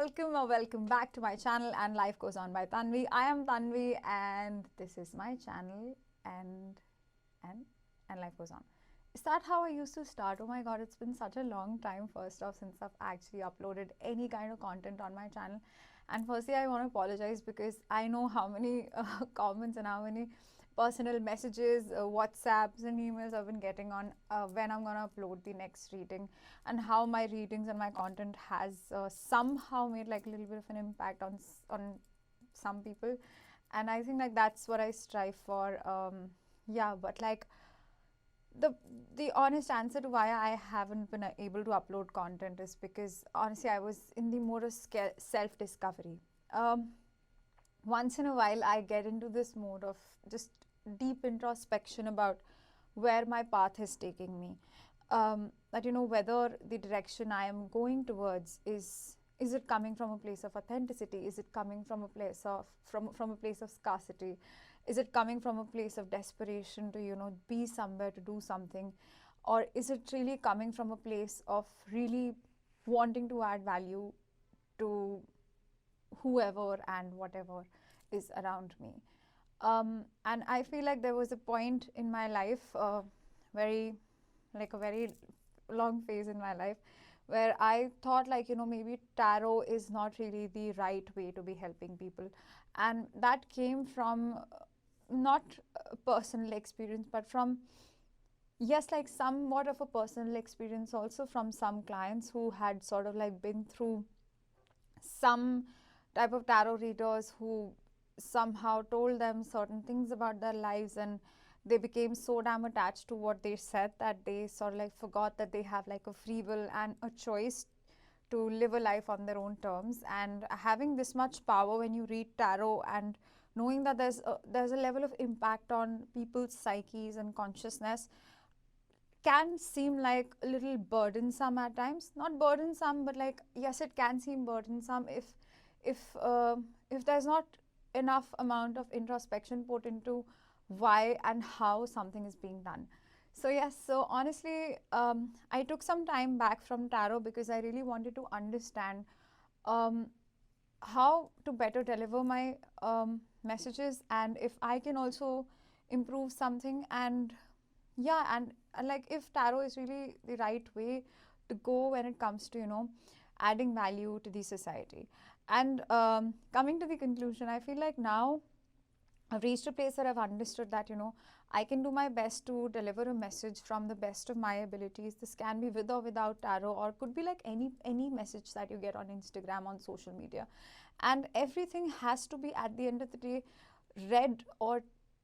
welcome or welcome back to my channel and Life Goes On by Tanvi. I am Tanvi and this is my channel and and Life Goes On. Is that how I used to start? Oh my god, it's been such a long time first off since I've actually uploaded any kind of content on my channel. And firstly, I want to apologize because I know how many comments and how many personal messages, WhatsApps and emails I've been getting on when I'm gonna upload the next reading, and how my readings and my content has somehow made like a little bit of an impact on some people, and I think like that's what I strive for. Yeah, but like the honest answer to why I haven't been able to upload content is because honestly I was in the mode of self discovery. Once in a while I get into this mode of just deep introspection about where my path is taking me, that whether the direction I am going towards is it coming from a place of authenticity, is it coming from a place of from a place of scarcity, is it coming from a place of desperation to be somewhere to do something, or is it really coming from a place of really wanting to add value to whoever and whatever is around me. And I feel like there was a point in my life, very like a very long phase in my life, where I thought like maybe tarot is not really the right way to be helping people, and that came from not a personal experience but from, yes, like somewhat of a personal experience also from some clients who had sort of like been through some type of tarot readers who somehow told them certain things about their lives, and they became so damn attached to what they said that they sort of like forgot that they have like a free will and a choice to live a life on their own terms. And having this much power when you read tarot, and knowing that there's a level of impact on people's psyches and consciousness, can seem like a little burdensome at times. Not burdensome, but like, yes, it can seem burdensome if there's not enough amount of introspection put into why and how something is being done. So yes, so honestly, I took some time back from tarot because I really wanted to understand um, how to better deliver my messages, and if I can also improve something. And yeah, and like if tarot is really the right way to go when it comes to adding value to the society. And coming to the conclusion, I feel like now I've reached a place where I've understood that I can do my best to deliver a message from the best of my abilities. This can be with or without tarot, or could be like any message that you get on Instagram, on social media, and everything has to be at the end of the day read or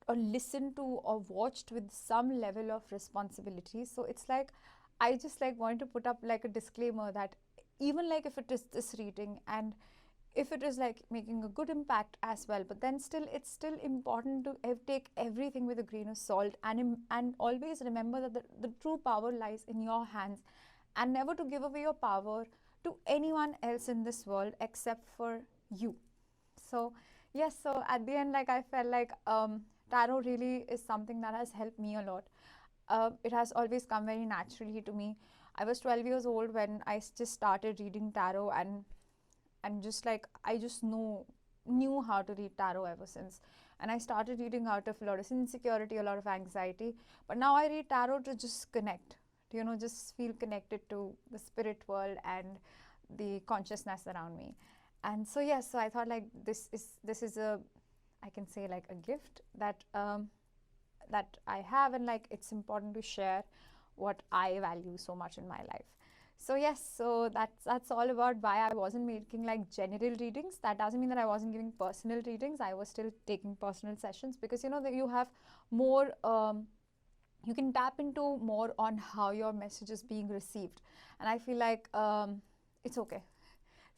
listened to or watched with some level of responsibility. So it's like I just like want to put up like a disclaimer that even like if it is this reading, and if it is like making a good impact as well, but then still it's still important to take everything with a grain of salt, and always remember that the true power lies in your hands, and never to give away your power to anyone else in this world except for you. So yes, so at the end, like I felt like tarot really is something that has helped me a lot. It has always come very naturally to me. I was 12 years old when I just started reading tarot, and just like I just knew how to read tarot ever since. And I started reading out of a lot of insecurity, a lot of anxiety, but now I read tarot to just connect, to, just feel connected to the spirit world and the consciousness around me. And so yes, so I thought like this is a, I can say like a gift that that I have, and like it's important to share what I value so much in my life. So yes, so that's all about why I wasn't making like general readings. That doesn't mean that I wasn't giving personal readings. I was still taking personal sessions because that you have more, you can tap into more on how your message is being received. And I feel like it's okay.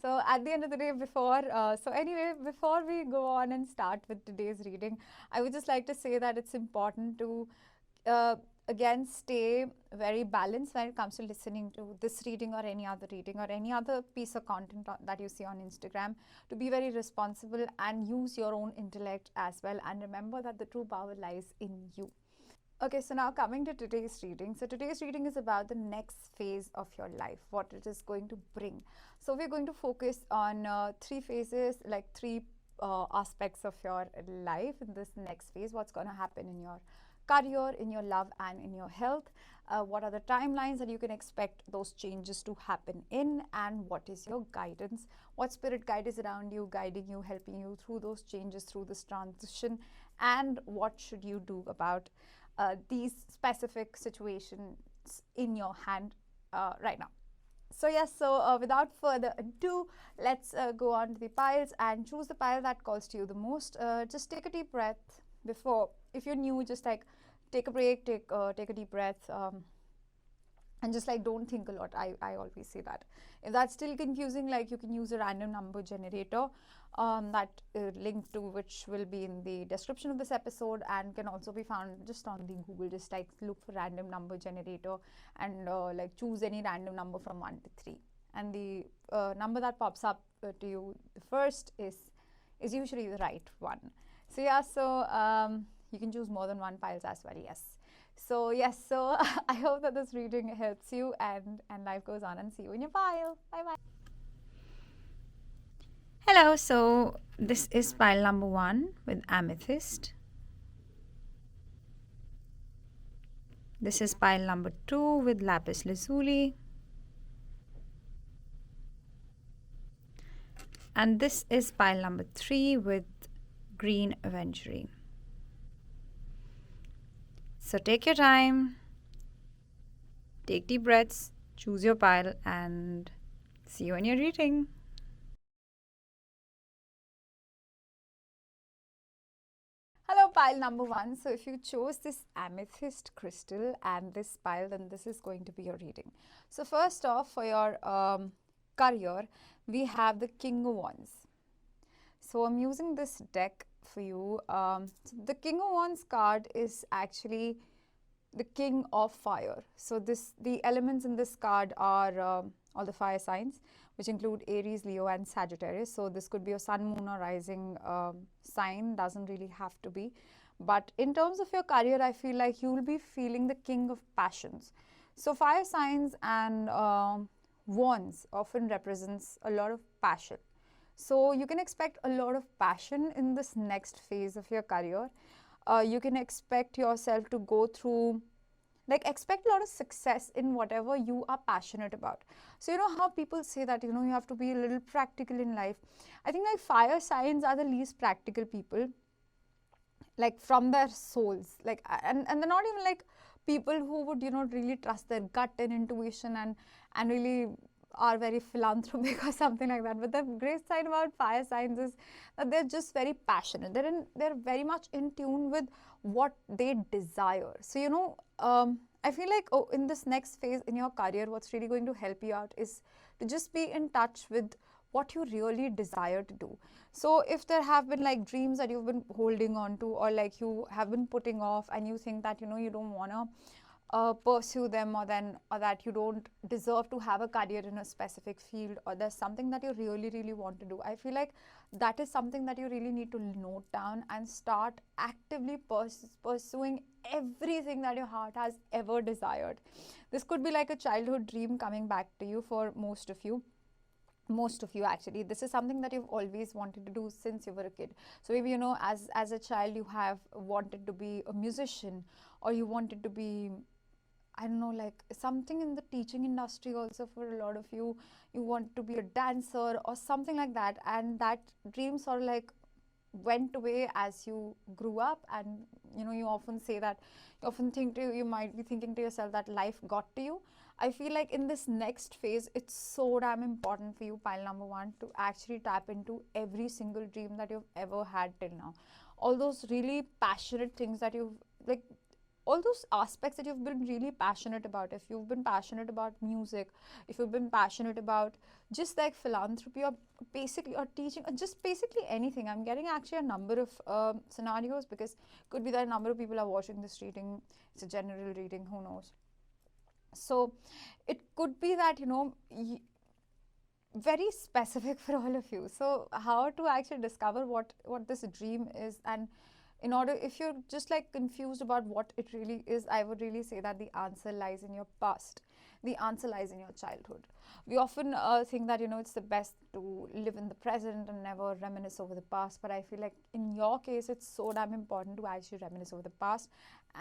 So at the end of the day, before we go on and start with today's reading, I would just like to say that it's important to uh, again stay very balanced when it comes to listening to this reading or any other reading or any other piece of content that you see on Instagram. To be very responsible and use your own intellect as well, and remember that the true power lies in you. Okay, so now coming to today's reading. So today's reading is about the next phase of your life, what it is going to bring. So we're going to focus on three phases, like three aspects of your life in this next phase. What's going to happen in your career, in your love, and in your health. What are the timelines that you can expect those changes to happen in, and what is your guidance? What spirit guide is around you, guiding you, helping you through those changes, through this transition, and what should you do about these specific situations in your hand right now. So yes, so without further ado, let's go on to the piles and choose the pile that calls to you the most. Just take a deep breath before, if you're new, just like take a break, take a deep breath, and just like don't think a lot. I always say that. If that's still confusing, like you can use a random number generator, that link to which will be in the description of this episode and can also be found just on the Google. Just like look for random number generator and like choose any random number from 1 to 3, and the number that pops up to you the first is usually the right one. So yeah, so you can choose more than one piles as well. Yes. So yes, so I hope that this reading helps you, and life goes on, and see you in your pile. Bye bye. Hello, so this is pile number 1 with amethyst. This is pile number 2 with lapis lazuli. And this is pile number 3 with green aventurine. So take your time, take deep breaths, choose your pile, and see you in your reading. Hello, pile number 1. So if you chose this amethyst crystal and this pile, then this is going to be your reading. So first off, for your career, we have the King of Wands. So I'm using this deck for you. So the King of Wands card is actually the King of Fire. So the elements in this card are all the fire signs, which include Aries, Leo, and Sagittarius. So this could be a sun, moon, or rising sign. Doesn't really have to be. But in terms of your career, I feel like you will be feeling the king of passions. So fire signs and wands often represents a lot of passion. So you can expect a lot of passion in this next phase of your career. You can expect yourself to go through, like expect a lot of success in whatever you are passionate about. So you know how people say that, you have to be a little practical in life. I think like fire signs are the least practical people, like from their souls, like, and they're not even like people who would really trust their gut and intuition and really are very philanthropic or something like that. But the great side about fire signs is that they're just very passionate. They're very much in tune with what they desire. So I feel like, in this next phase in your career, what's really going to help you out is to just be in touch with what you really desire to do. So if there have been like dreams that you've been holding on to, or like you have been putting off, and you think that you don't want to pursue them, or that you don't deserve to have a career in a specific field, or there's something that you really want to do, I feel like that is something that you really need to note down and start actively pursuing everything that your heart has ever desired. This could be like a childhood dream coming back to you for most of you. Actually, this is something that you've always wanted to do since you were a kid. So maybe as a child you have wanted to be a musician, or you wanted to be, I don't know, like something in the teaching industry. Also, for a lot of you, you want to be a dancer or something like that, and that dream sort of like went away as you grew up. And you often say that, you often think you might be thinking to yourself that life got to you. I feel like in this next phase, it's so damn important for you, pile number 1, to actually tap into every single dream that you've ever had till now. All those really passionate things that you've, like, all those aspects that you've been really passionate about. If you've been passionate about music, if you've been passionate about just like philanthropy, or basically, or teaching, or just basically anything. I'm getting actually a number of scenarios, because could be that a number of people are watching this reading. It's a general reading, who knows. So it could be that very specific for all of you. So how to actually discover what this dream is, and In order, if you're just like confused about what it really is, I would really say that the answer lies in your past. The answer lies in your childhood. We often think that, it's the best to live in the present and never reminisce over the past. But I feel like in your case, it's so damn important to actually reminisce over the past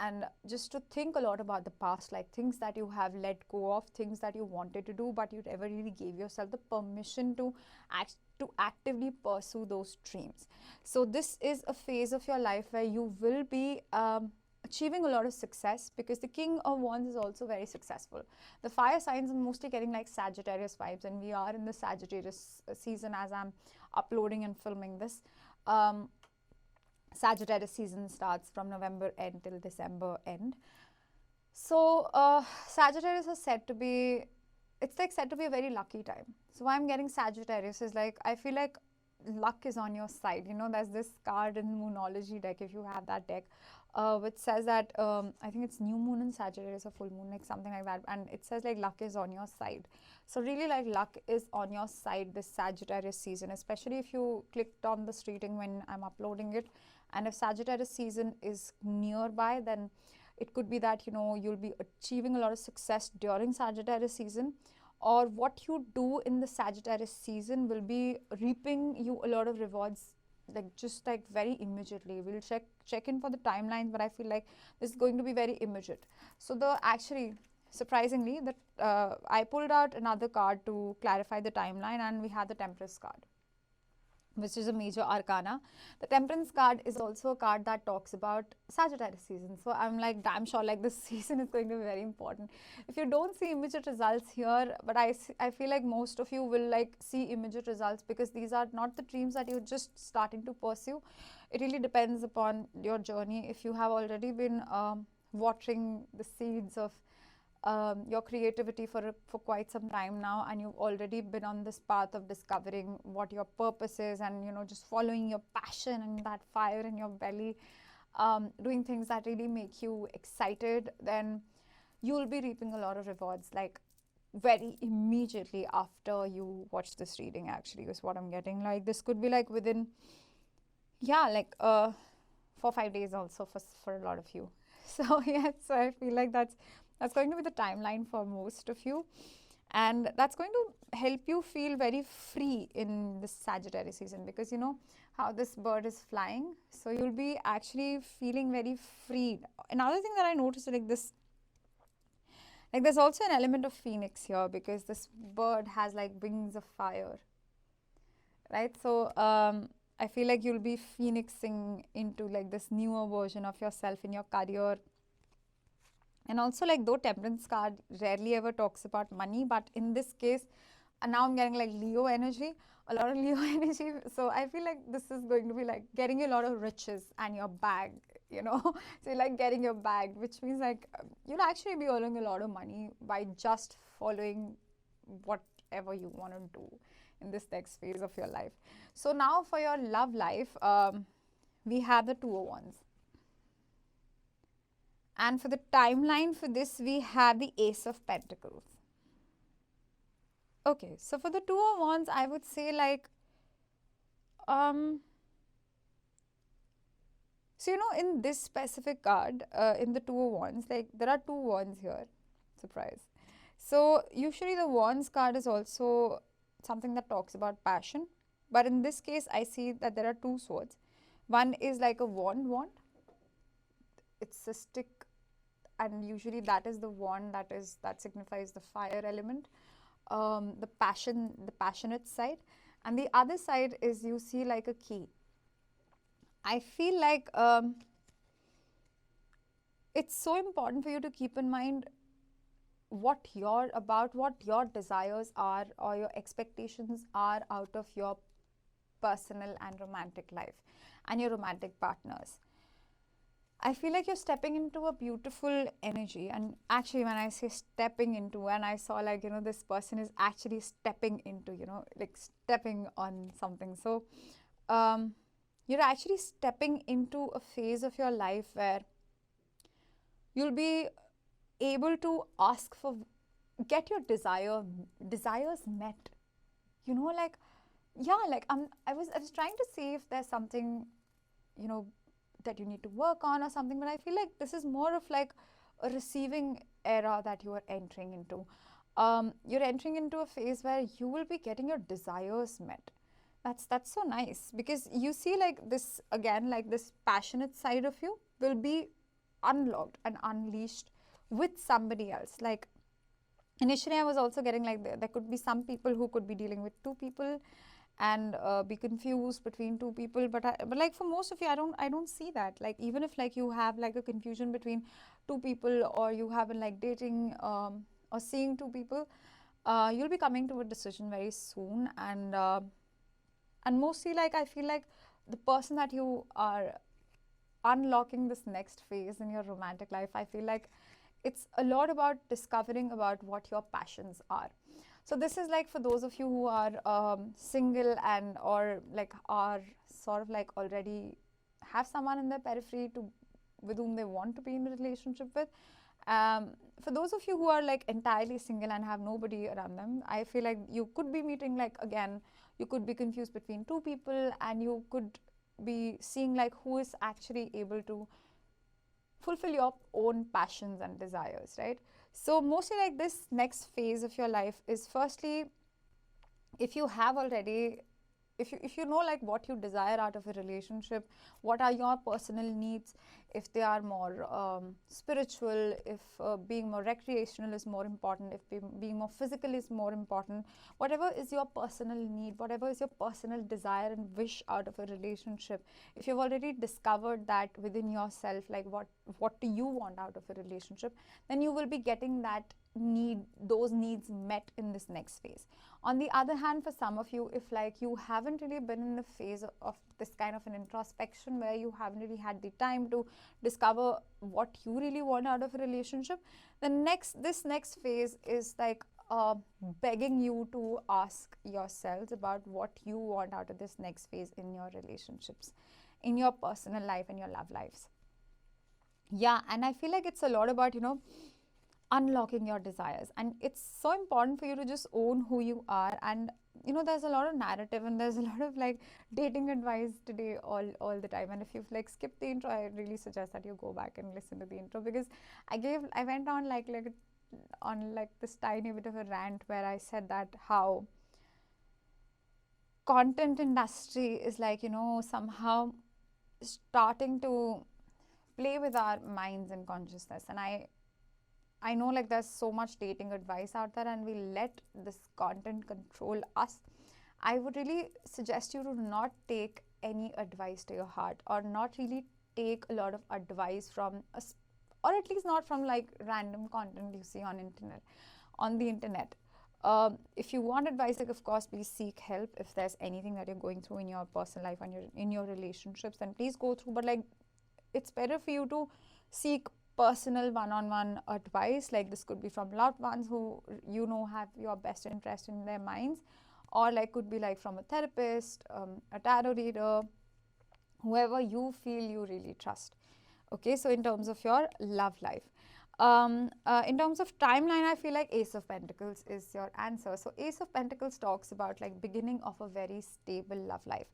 and just to think a lot about the past, like things that you have let go of, things that you wanted to do, but you never really gave yourself the permission to actively pursue those dreams. So this is a phase of your life where you will be achieving a lot of success, because the King of Wands is also very successful. The fire signs are mostly getting like Sagittarius vibes, and we are in the Sagittarius season as I'm uploading and filming this. Sagittarius season starts from November end till December end. So Sagittarius is said to be, it's like said to be a very lucky time. So why I'm getting Sagittarius is like, I feel like luck is on your side. There's this card in Moonology deck, if you have that deck, which says that, I think it's new moon in Sagittarius or full moon, like something like that. And it says like luck is on your side. So really like luck is on your side this Sagittarius season, especially if you clicked on this reading when I'm uploading it. And if Sagittarius season is nearby, then it could be that, you'll be achieving a lot of success during Sagittarius season, or what you do in the Sagittarius season will be reaping you a lot of rewards, like just like very immediately. We'll check in for the timelines, but I feel like this is going to be very immediate. So actually, surprisingly, that I pulled out another card to clarify the timeline, and we had the Temperance card, which is a major arcana. The Temperance card is also a card that talks about Sagittarius season. So I'm like damn sure like this season is going to be very important. If you don't see immediate results here, but I feel like most of you will like see immediate results, because these are not the dreams that you're just starting to pursue. It really depends upon your journey. If you have already been watering the seeds of your creativity for quite some time now, and you've already been on this path of discovering what your purpose is, and just following your passion and that fire in your belly, doing things that really make you excited, then you'll be reaping a lot of rewards like very immediately after you watch this reading, actually, is what I'm getting. Like this could be like within, yeah, like 4-5 days also for a lot of you. So yeah, so I feel like that's going to be the timeline for most of you, and that's going to help you feel very free in this Sagittarius season, because how this bird is flying, so you'll be actually feeling very free. Another thing that I noticed, like this, like there's also an element of phoenix here, because this bird has like wings of fire, right? So I feel like you'll be phoenixing into like this newer version of yourself in your career. And also, like, though Temperance card rarely ever talks about money, but in this case, and now I'm getting like Leo energy, a lot of Leo energy. So I feel like this is going to be like getting you a lot of riches and your bag, So you're like getting your bag, which means like you'll actually be earning a lot of money by just following whatever you want to do in this next phase of your life. So now for your love life, we have the Two of Wands. And for the timeline for this, we have the Ace of Pentacles. Okay, so for the Two of Wands, I would say like, so in this specific card, in the Two of Wands, like there are two wands here, surprise. So usually the Wands card is also something that talks about passion, but in this case, I see that there are two swords. One is like a wand, it's a stick, and usually that is the wand that signifies the fire element, the passionate side, and the other side is, you see, like a key. I feel like it's so important for you to keep in mind what your desires are, or your expectations are out of your personal and romantic life and your romantic partners. I feel like you're stepping into a beautiful energy. And actually, when I say stepping into, and I saw like, this person is actually stepping into, like stepping on something. So you're actually stepping into a phase of your life where you'll be able to get your desires met. Like, yeah, like I was trying to see if there's something, that you need to work on or something, but I feel like this is more of like a receiving era that you are entering into. You're entering into a phase where you will be getting your desires met. That's so nice, because you see like this again, like this passionate side of you will be unlocked and unleashed with somebody else. Like initially I was also getting like there could be some people who could be dealing with two people and be confused between two people, but like for most of you, I don't see that. Like even if like you have like a confusion between two people, or you have been like dating or seeing two people, you'll be coming to a decision very soon. And mostly like I feel like the person that you are unlocking this next phase in your romantic life, I feel like it's a lot about discovering about what your passions are. So this is like for those of you who are single and or like are sort of like already have someone in their periphery to with whom they want to be in a relationship with. For those of you who are like entirely single and have nobody around them, I feel like you could be meeting like again, you could be confused between two people, and you could be seeing like who is actually able to fulfill your own passions and desires, right? So mostly like this next phase of your life is firstly, if you have already, if you know like what you desire out of a relationship, what are your personal needs, if they are more spiritual, if being more recreational is more important, if being more physical is more important, whatever is your personal need, whatever is your personal desire and wish out of a relationship, if you've already discovered that within yourself, like what do you want out of a relationship, then you will be getting those needs met in this next phase. On the other hand, for some of you, if like you haven't really been in a phase of this kind of an introspection where you haven't really had the time to discover what you really want out of a relationship, this next phase is like begging you to ask yourselves about what you want out of this next phase in your relationships, in your personal life and your love lives. Yeah, and I feel like it's a lot about, unlocking your desires, and it's so important for you to just own who you are. And there's a lot of narrative and there's a lot of like dating advice today all the time, and if you've like skipped the intro, I really suggest that you go back and listen to the intro, because I went on on like this tiny bit of a rant where I said that how content industry is like somehow starting to play with our minds and consciousness. And I know like there's so much dating advice out there and we let this content control us. I would really suggest you to not take any advice to your heart, or not really take a lot of advice from us, or at least not from like random content you see on the internet. If you want advice, like of course please seek help. If there's anything that you're going through in your personal life and in your relationships, then please go through. But like it's better for you to seek personal one-on-one advice. Like this could be from loved ones who have your best interest in their minds, or like could be like from a therapist, a tarot reader, whoever you feel you really trust. Okay, so in terms of your love life, in terms of timeline, I feel like Ace of Pentacles is your answer. So Ace of Pentacles talks about like beginning of a very stable love life.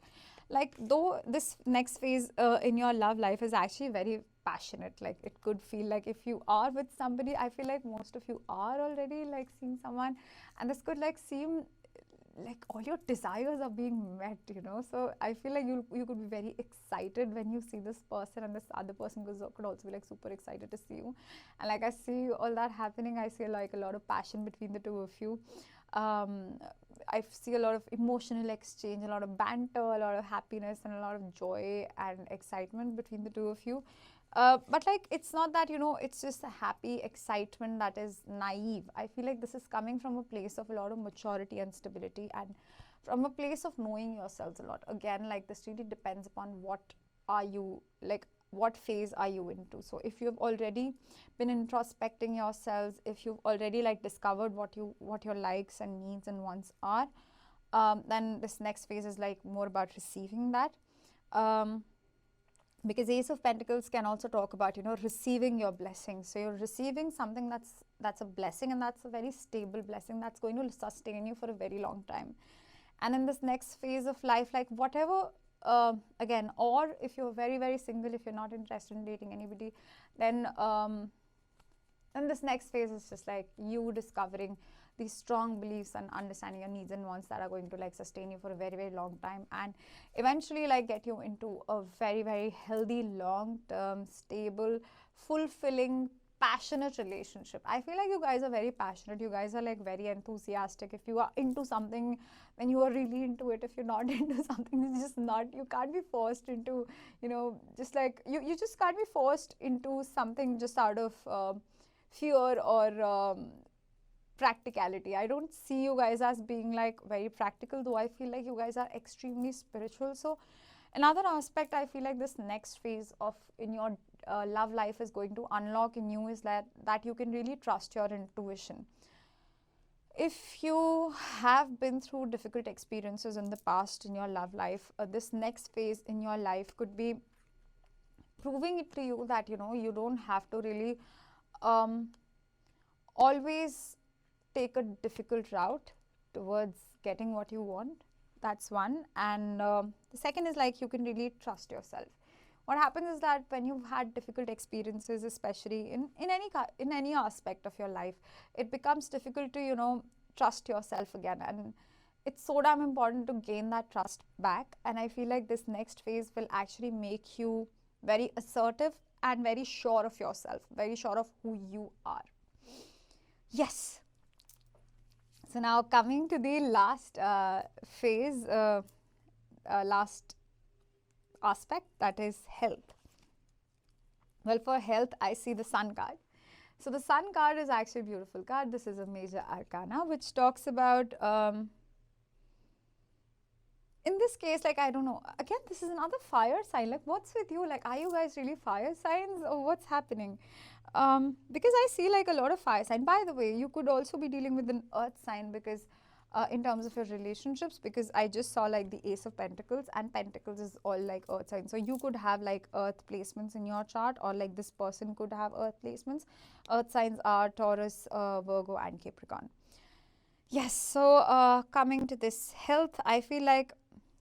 Like though this next phase in your love life is actually very passionate, like it could feel like if you are with somebody, I feel like most of you are already like seeing someone, and this could like seem like all your desires are being met, so I feel like you could be very excited when you see this person, and this other person could also be like super excited to see you. And like I see all that happening, I see like a lot of passion between the two of you. I see a lot of emotional exchange, a lot of banter, a lot of happiness, and a lot of joy and excitement between the two of you. But like it's not that it's just a happy excitement that is naive. I feel like this is coming from a place of a lot of maturity and stability, and from a place of knowing yourselves a lot. Again, like this really depends upon what phase are you into. So if you've already been introspecting yourselves, if you've already like discovered what your likes and needs and wants are, then this next phase is like more about receiving that. Because Ace of Pentacles can also talk about receiving your blessings. So you're receiving something that's a blessing, and that's a very stable blessing that's going to sustain you for a very long time. And in this next phase of life, like whatever again, or if you're very, very single, if you're not interested in dating anybody, then and this next phase is just like you discovering these strong beliefs and understanding your needs and wants that are going to like sustain you for a very, very long time, and eventually like get you into a very, very healthy, long term, stable, fulfilling, passionate relationship. I feel like you guys are very passionate. You guys are like very enthusiastic. If you are into something, then you are really into it. If you're not into something, it's just not. You can't be forced into, just like you just can't be forced into something just out of fear or practicality. I don't see you guys as being like very practical, though I feel like you guys are extremely spiritual. So another aspect I feel like this next phase of in your love life is going to unlock in you is that you can really trust your intuition. If you have been through difficult experiences in the past in your love life, this next phase in your life could be proving it to you that you don't have to really um, always take a difficult route towards getting what you want. That's one. And the second is like you can really trust yourself. What happens is that when you've had difficult experiences, especially in any aspect of your life, it becomes difficult to trust yourself again, and it's so damn important to gain that trust back. And I feel like this next phase will actually make you very assertive and very sure of yourself, very sure of who you are. Yes. So now coming to the last phase, last aspect, that is health. Well, for health, I see the Sun card. So the Sun card is actually a beautiful card. This is a major arcana which talks about, in this case, like, I don't know, again, this is another fire sign. Like, what's with you? Like, are you guys really fire signs or what's happening? Because I see like a lot of fire sign. By the way, you could also be dealing with an earth sign, because in terms of your relationships, because I just saw like the Ace of Pentacles, and Pentacles is all like earth signs. So you could have like earth placements in your chart, or like this person could have earth placements. Earth signs are Taurus, Virgo and Capricorn. Yes, so coming to this health, I feel like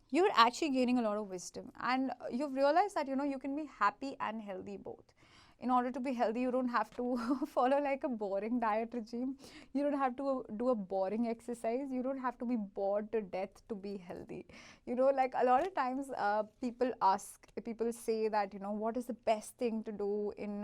you're actually gaining a lot of wisdom, and you've realized that you can be happy and healthy both. In order to be healthy, you don't have to follow like a boring diet regime. You don't have to do a boring exercise. You don't have to be bored to death to be healthy. Like a lot of times people say that what is the best thing to do in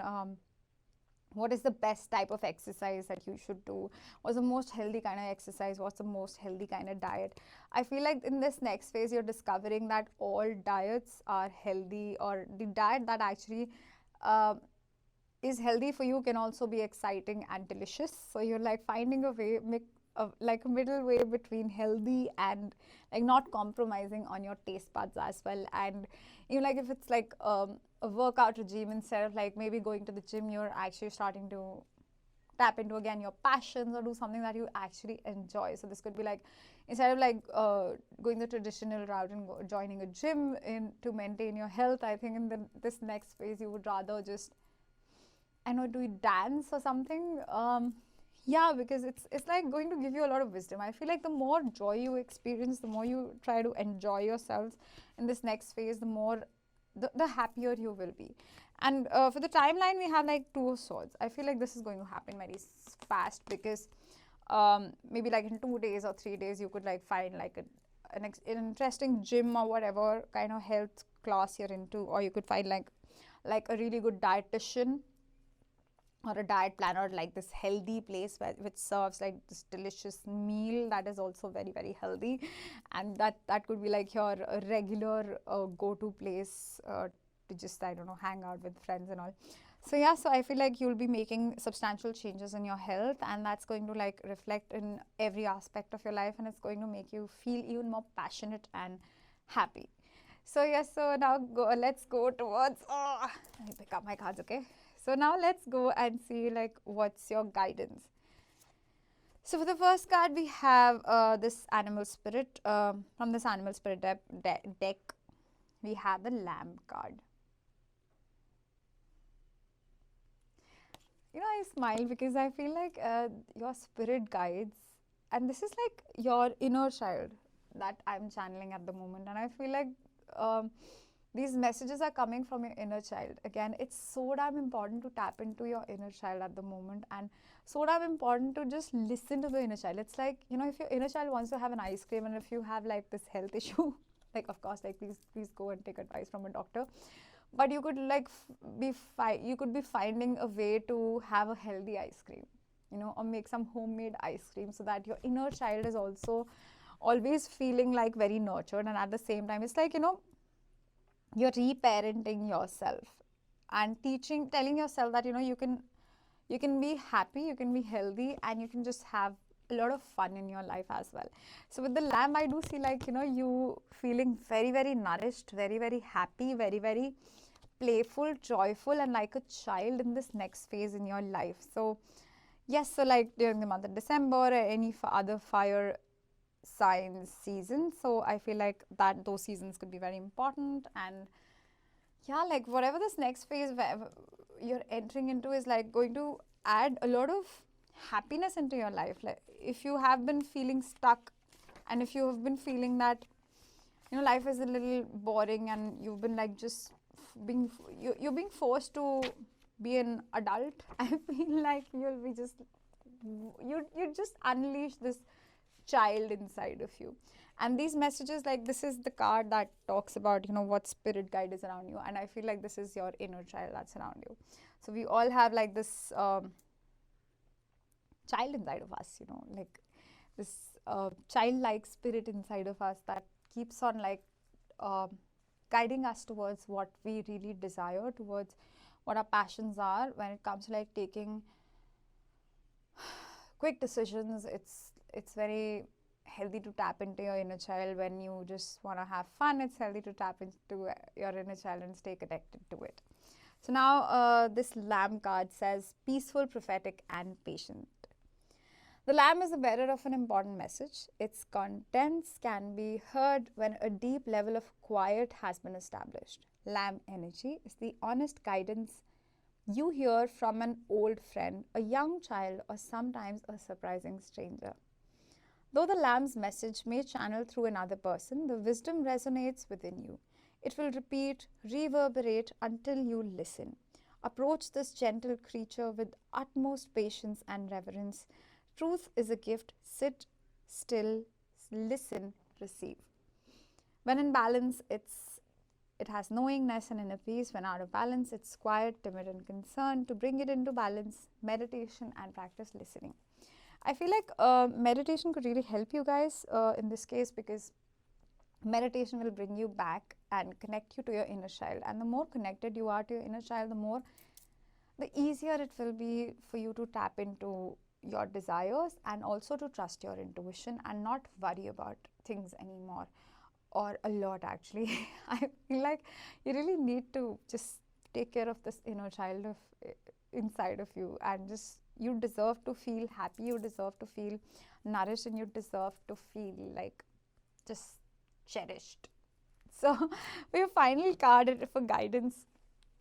what is the best type of exercise that you should do, what's the most healthy kind of exercise, what's the most healthy kind of diet. I feel like in this next phase you're discovering that all diets are healthy, or the diet that actually is healthy for you can also be exciting and delicious. So you're like finding a way, like a middle way between healthy and like not compromising on your taste buds as well. And like if it's like a workout regime, instead of like maybe going to the gym, you're actually starting to tap into again your passions or do something that you actually enjoy. So this could be like, instead of like going the traditional route and joining a gym to maintain your health, I think in this next phase you would rather just, I know, do you dance or something? Yeah, because it's like going to give you a lot of wisdom. I feel like the more joy you experience, the more you try to enjoy yourselves in this next phase, the happier you will be. And for the timeline, we have like Two of Swords. I feel like this is going to happen very fast, because maybe like in 2 days or 3 days, you could like find like an interesting gym or whatever kind of health class you're into, or you could find like a really good dietitian or a diet planner, like this healthy place which serves like this delicious meal that is also very, very healthy, and that could be like your regular go-to place to just, I don't know, hang out with friends and all. So yeah, so I feel like you'll be making substantial changes in your health, and that's going to like reflect in every aspect of your life, and it's going to make you feel even more passionate and happy. So yes, so now let's go towards, let me pick up my cards, okay? So now let's go and see like what's your guidance. So for the first card, we have this animal spirit. From this animal spirit deck, we have the Lamb card. I smile because I feel like your spirit guides, and this is like your inner child that I'm channeling at the moment, and I feel like these messages are coming from your inner child. Again, it's so damn important to tap into your inner child at the moment, and so damn important to just listen to the inner child. It's like, you know, if your inner child wants to have an ice cream, and if you have like this health issue, like, of course, like, please go and take advice from a doctor. But you could like you could be finding a way to have a healthy ice cream, you know, or make some homemade ice cream, so that your inner child is also always feeling like very nurtured. And at the same time, it's like, you know, you're reparenting yourself and telling yourself that, you know, you can be happy, you can be healthy, and you can just have a lot of fun in your life as well. So with the lamb, I do see, like, you know, you feeling very, very nourished, very, very happy, very, very playful, joyful, and like a child in this next phase in your life. So yes, so like during the month of December or any other fire signs season, so I feel like that those seasons could be very important. And yeah, like whatever this next phase you're entering into is like going to add a lot of happiness into your life. Like if you have been feeling stuck, and if you have been feeling that, you know, life is a little boring, and you've been like just you're being forced to be an adult, I feel like you'll be just you just unleash this child inside of you. And these messages, like, this is the card that talks about, you know, what spirit guide is around you, and I feel like this is your inner child that's around you. So we all have like this child inside of us, you know, like this childlike spirit inside of us that keeps on like uh, guiding us towards what we really desire, towards what our passions are. When it comes to like taking quick decisions, it's very healthy to tap into your inner child. When you just want to have fun, it's healthy to tap into your inner child and stay connected to it. So now this lamb card says peaceful, prophetic, and patient. The lamb is the bearer of an important message. Its contents can be heard when a deep level of quiet has been established. Lamb energy is the honest guidance you hear from an old friend, a young child, or sometimes a surprising stranger. Though the lamb's message may channel through another person, the wisdom resonates within you. It will repeat, reverberate until you listen. Approach this gentle creature with utmost patience and reverence. Truth is a gift. Sit still, listen, receive. When in balance, it has knowingness and inner peace. When out of balance, it's quiet, timid, and concerned. To bring it into balance, meditation and practice listening. I feel like meditation could really help you guys in this case, because meditation will bring you back and connect you to your inner child. And the more connected you are to your inner child, the easier it will be for you to tap into your desires, and also to trust your intuition and not worry about things anymore, or a lot actually. I feel like you really need to just take care of this inner child inside of you, and just, you deserve to feel happy, you deserve to feel nourished, and you deserve to feel like just cherished. So for your final card for guidance,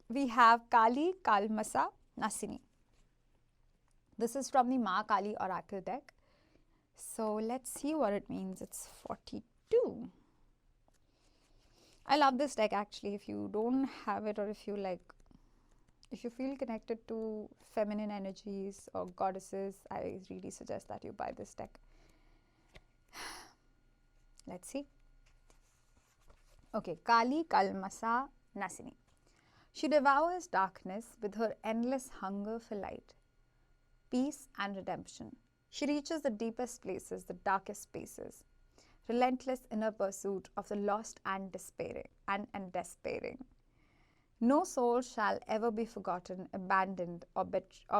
we have Kali Kalmasa Nasini. This is from the Ma Kali Oracle deck. So let's see what it means. It's 42. I love this deck actually. If you don't have it, or if you feel connected to feminine energies or goddesses, I really suggest that you buy this deck. Let's see. Okay, Kali Kalmasa Nasini. She devours darkness with her endless hunger for light, peace, and redemption. She reaches the deepest places, the darkest spaces, relentless in her pursuit of the lost and despairing. No soul shall ever be forgotten, abandoned, or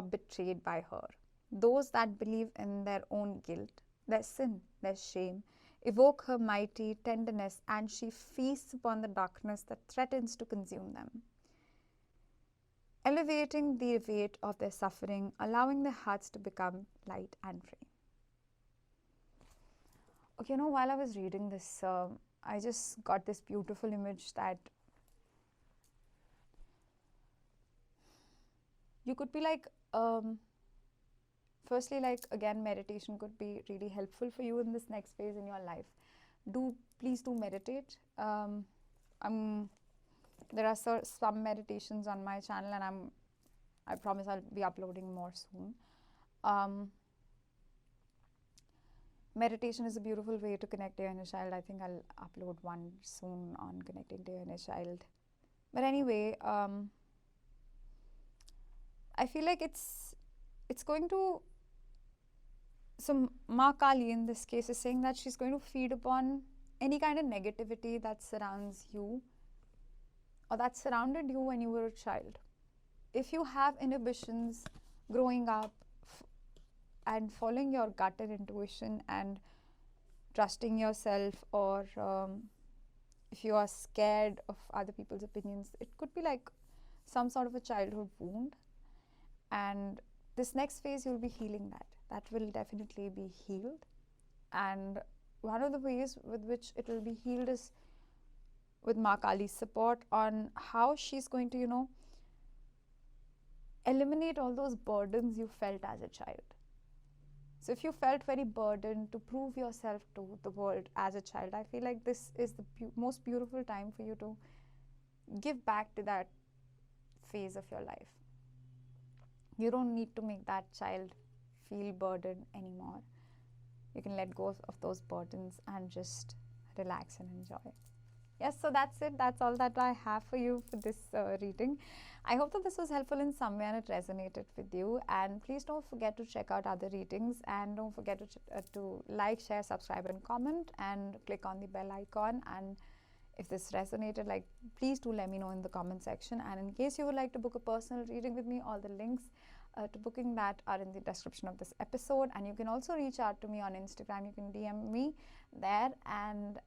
betrayed by her. Those that believe in their own guilt, their sin, their shame, evoke her mighty tenderness, and she feasts upon the darkness that threatens to consume them, elevating the weight of their suffering, allowing their hearts to become light and free. Okay, you know, while I was reading this, I just got this beautiful image that you could be like, firstly, like, again, meditation could be really helpful for you in this next phase in your life. Please do meditate. there are some meditations on my channel, and I promise I'll be uploading more soon. Meditation is a beautiful way to connect to your inner child. I think I'll upload one soon on connecting to your inner child. But anyway, I feel like it's going to. So Ma Kali in this case is saying that she's going to feed upon any kind of negativity that surrounds you or that surrounded you when you were a child. If you have inhibitions growing up and following your gut and intuition and trusting yourself, or if you are scared of other people's opinions, it could be like some sort of a childhood wound. And this next phase, you'll be healing that. That will definitely be healed. And one of the ways with which it will be healed is with Ma Kali's support on how she's going to, eliminate all those burdens you felt as a child. So if you felt very burdened to prove yourself to the world as a child, I feel like this is the most beautiful time for you to give back to that phase of your life. You don't need to make that child feel burdened anymore. You can let go of those burdens and just relax and enjoy. Yes, so that's it. That's all that I have for you for this reading. I hope that this was helpful in some way and it resonated with you. And please don't forget to check out other readings, and don't forget to like, share, subscribe, and comment, and click on the bell icon. And if this resonated, please do let me know in the comment section. And in case you would like to book a personal reading with me, all the links to booking that are in the description of this episode. And you can also reach out to me on Instagram. You can DM me there, and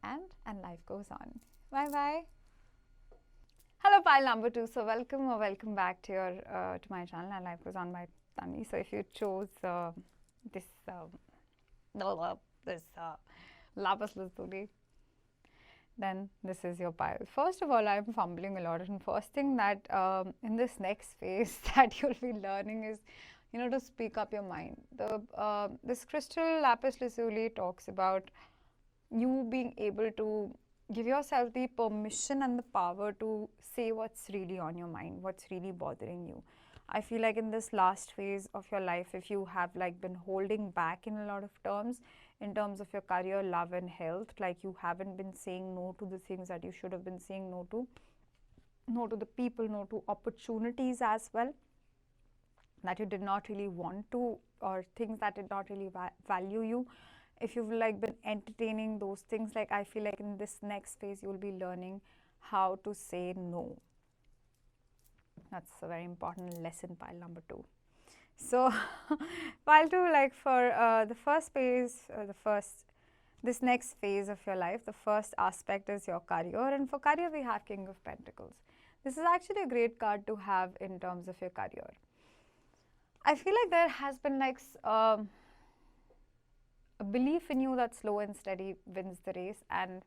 life goes on. Bye bye. Hello, pile number 2. So welcome back to your to my channel, and life goes on by Tanvi. So if you chose this lapis lazuli, then this is your pile. First of all, I'm fumbling a lot, and first thing that in this next phase that you'll be learning is, to speak up your mind. This crystal lapis lazuli talks about you being able to give yourself the permission and the power to say what's really on your mind, what's really bothering you. I feel like in this last phase of your life, if you have been holding back in a lot of terms, in terms of your career, love, and health, you haven't been saying no to the things that you should have been saying no to the people, no to opportunities as well, that you did not really want to, or things that did not really value you. If you've been entertaining those things, I feel like in this next phase you'll be learning how to say no. That's a very important lesson, pile number 2. So pile 2, for the first phase, this next phase of your life, the first aspect is your career, and for career we have King of Pentacles. This is actually a great card to have in terms of your career. I feel like there has been a belief in you that slow and steady wins the race, and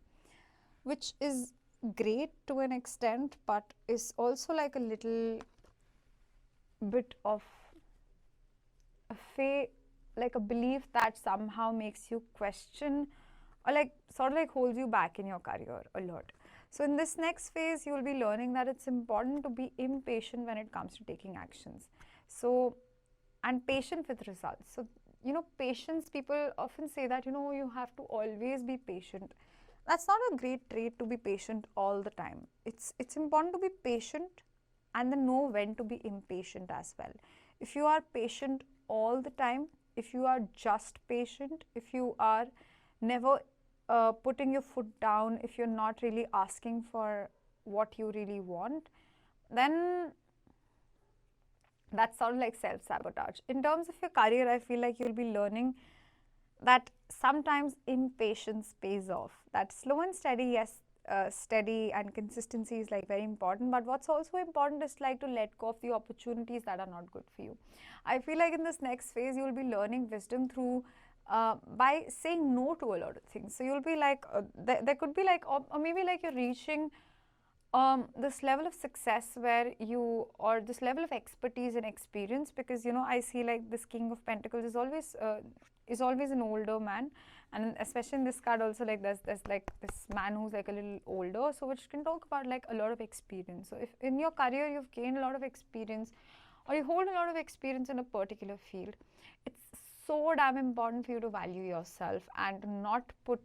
which is great to an extent, but is also a little bit of a belief that somehow makes you question, or sort of holds you back in your career a lot. So in this next phase, you will be learning that it's important to be impatient when it comes to taking actions. So, and patient with results. So, patience, people often say that, you have to always be patient. That's not a great trait to be patient all the time. It's important to be patient and then know when to be impatient as well. If you are patient all the time, if you are just patient, if you are never putting your foot down, if you're not really asking for what you really want, then that's sort of self-sabotage. In terms of your career, I feel like you'll be learning that sometimes impatience pays off. That slow and steady, yes, steady and consistency is very important, but what's also important is to let go of the opportunities that are not good for you. I feel like in this next phase, you'll be learning wisdom through by saying no to a lot of things. So you'll be there could be or maybe you're reaching this level of success where you, or this level of expertise and experience, because I see like this King of Pentacles is always an older man, and especially in this card also, like there's like this man who's like a little older, so which can talk about like a lot of experience. So if in your career you've gained a lot of experience, or you hold a lot of experience in a particular field, it's so damn important for you to value yourself and not put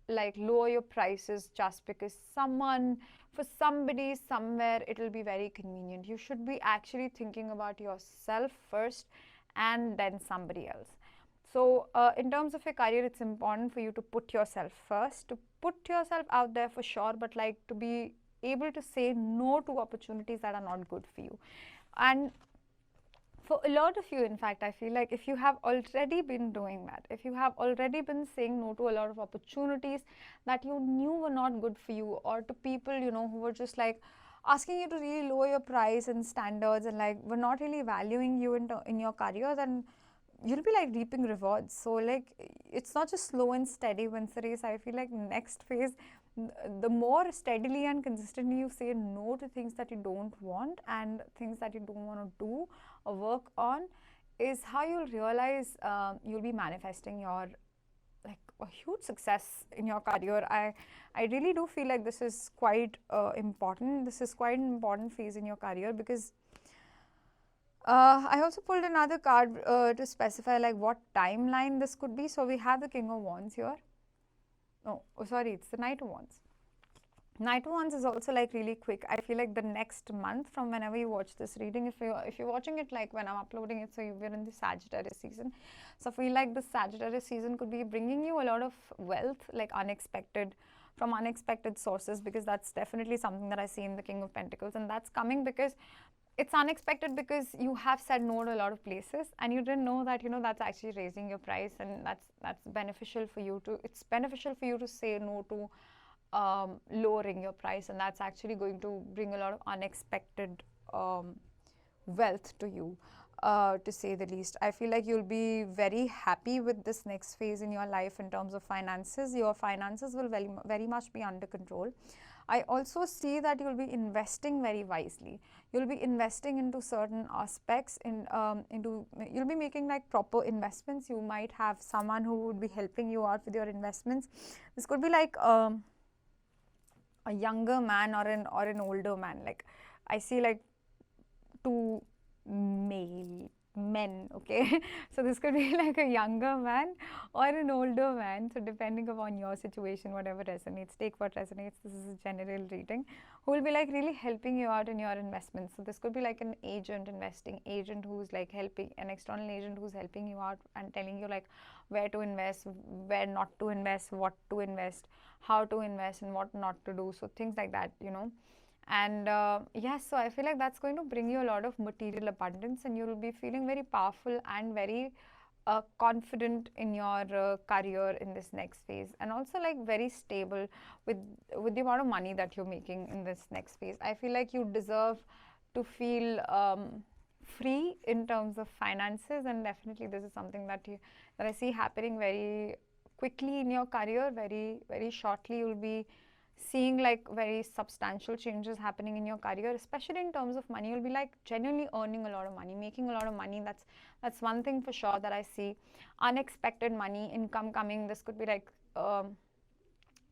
like lower your prices just because for somebody somewhere it will be very convenient. You should be actually thinking about yourself first and then somebody else. So in terms of your career, it's important for you to put yourself first, to put yourself out there for sure, but like to be able to say no to opportunities that are not good for you. And for a lot of you, in fact, I feel like if you have already been doing that, if you have already been saying no to a lot of opportunities that you knew were not good for you, or to people who were just like asking you to really lower your price and standards, and like were not really valuing you in your career, then you'll be like reaping rewards. So like it's not just slow and steady wins the race. I feel like next phase, the more steadily and consistently you say no to things that you don't want and things that you don't want to do or work on, is how you'll realize you'll be manifesting your like a huge success in your career. I really do feel like this is quite important. This is quite an important phase in your career, because I also pulled another card to specify like what timeline this could be. So we have the King of Wands here. Oh, sorry, it's the Knight of Wands. Knight of Wands is also like really quick. I feel like the next month from whenever you watch this reading, if you're watching it like when I'm uploading it, so we're in the Sagittarius season. So I feel like the Sagittarius season could be bringing you a lot of wealth, like from unexpected sources, because that's definitely something that I see in the King of Pentacles, and that's coming because it's unexpected because you have said no to a lot of places and you didn't know that that's actually raising your price, and that's beneficial for you to, it's beneficial for you to say no to lowering your price, and that's actually going to bring a lot of unexpected wealth to you, to say the least. I feel like you'll be very happy with this next phase in your life in terms of finances. Your finances will very much be under control. I also see that you'll be investing very wisely. You'll be investing into certain aspects, you'll be making like proper investments. You might have someone who would be helping you out with your investments. This could be like a younger man or an older man. Like I see like two male men, okay? So this could be like a younger man or an older man, so depending upon your situation, whatever resonates, take what resonates. This is a general reading, who will be like really helping you out in your investments. So this could be like an investing agent who's like helping, an external agent who's helping you out and telling you like where to invest, where not to invest, what to invest, how to invest, and what not to do. So things like that, and yes, so I feel like that's going to bring you a lot of material abundance, and you will be feeling very powerful and very confident in your career in this next phase, and also like very stable with the amount of money that you're making in this next phase. I feel like you deserve to feel free in terms of finances, and definitely this is something that I see happening very quickly in your career. Very shortly you'll be seeing like very substantial changes happening in your career, especially in terms of money. You'll be like genuinely earning a lot of money, making a lot of money. That's one thing for sure that I see. Unexpected money, income coming. This could be like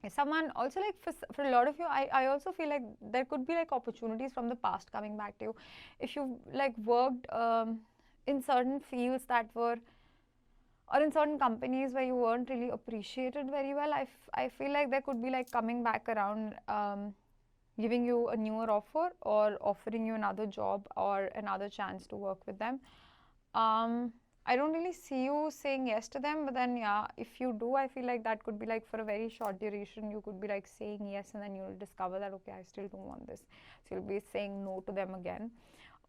someone also, like for a lot of you, I also feel like there could be like opportunities from the past coming back to you. If you like worked in certain fields that were, or in certain companies where you weren't really appreciated very well, I feel like there could be like coming back around, giving you a newer offer or offering you another job or another chance to work with them. I don't really see you saying yes to them, but then yeah, if you do, I feel like that could be like for a very short duration. You could be like saying yes, and then you'll discover that okay, I still don't want this, so you'll be saying no to them again.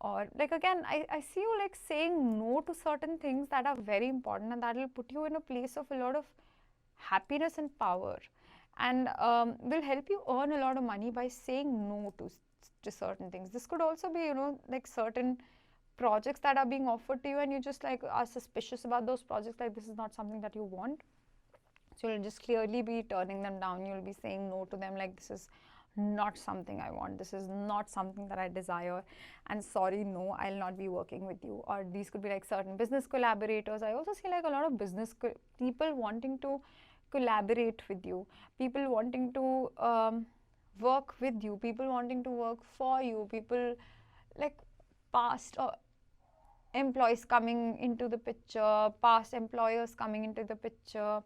Or like again, I see you like saying no to certain things that are very important, and that will put you in a place of a lot of happiness and power, and will help you earn a lot of money by saying no to certain things. This could also be like certain projects that are being offered to you, and you just like are suspicious about those projects, like this is not something that you want, so you'll just clearly be turning them down. You'll be saying no to them, like this is not something I want. This is not something that I desire. And sorry, no, I'll not be working with you. Or these could be like certain business collaborators. I also see like a lot of people wanting to collaborate with you, people wanting to work with you, people wanting to work for you, people like past employees coming into the picture, past employers coming into the picture.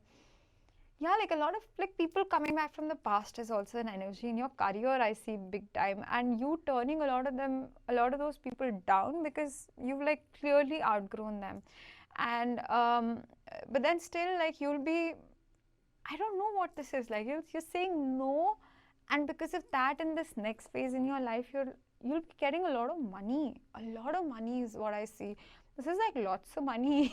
Yeah, like a lot of like people coming back from the past is also an energy in your career. I see big time, and you turning a lot of those people down because you've like clearly outgrown them, and but then still like you'll be, I don't know what this is like. You're saying no, and because of that, in this next phase in your life, you'll be getting a lot of money. A lot of money is what I see. This is like lots of money.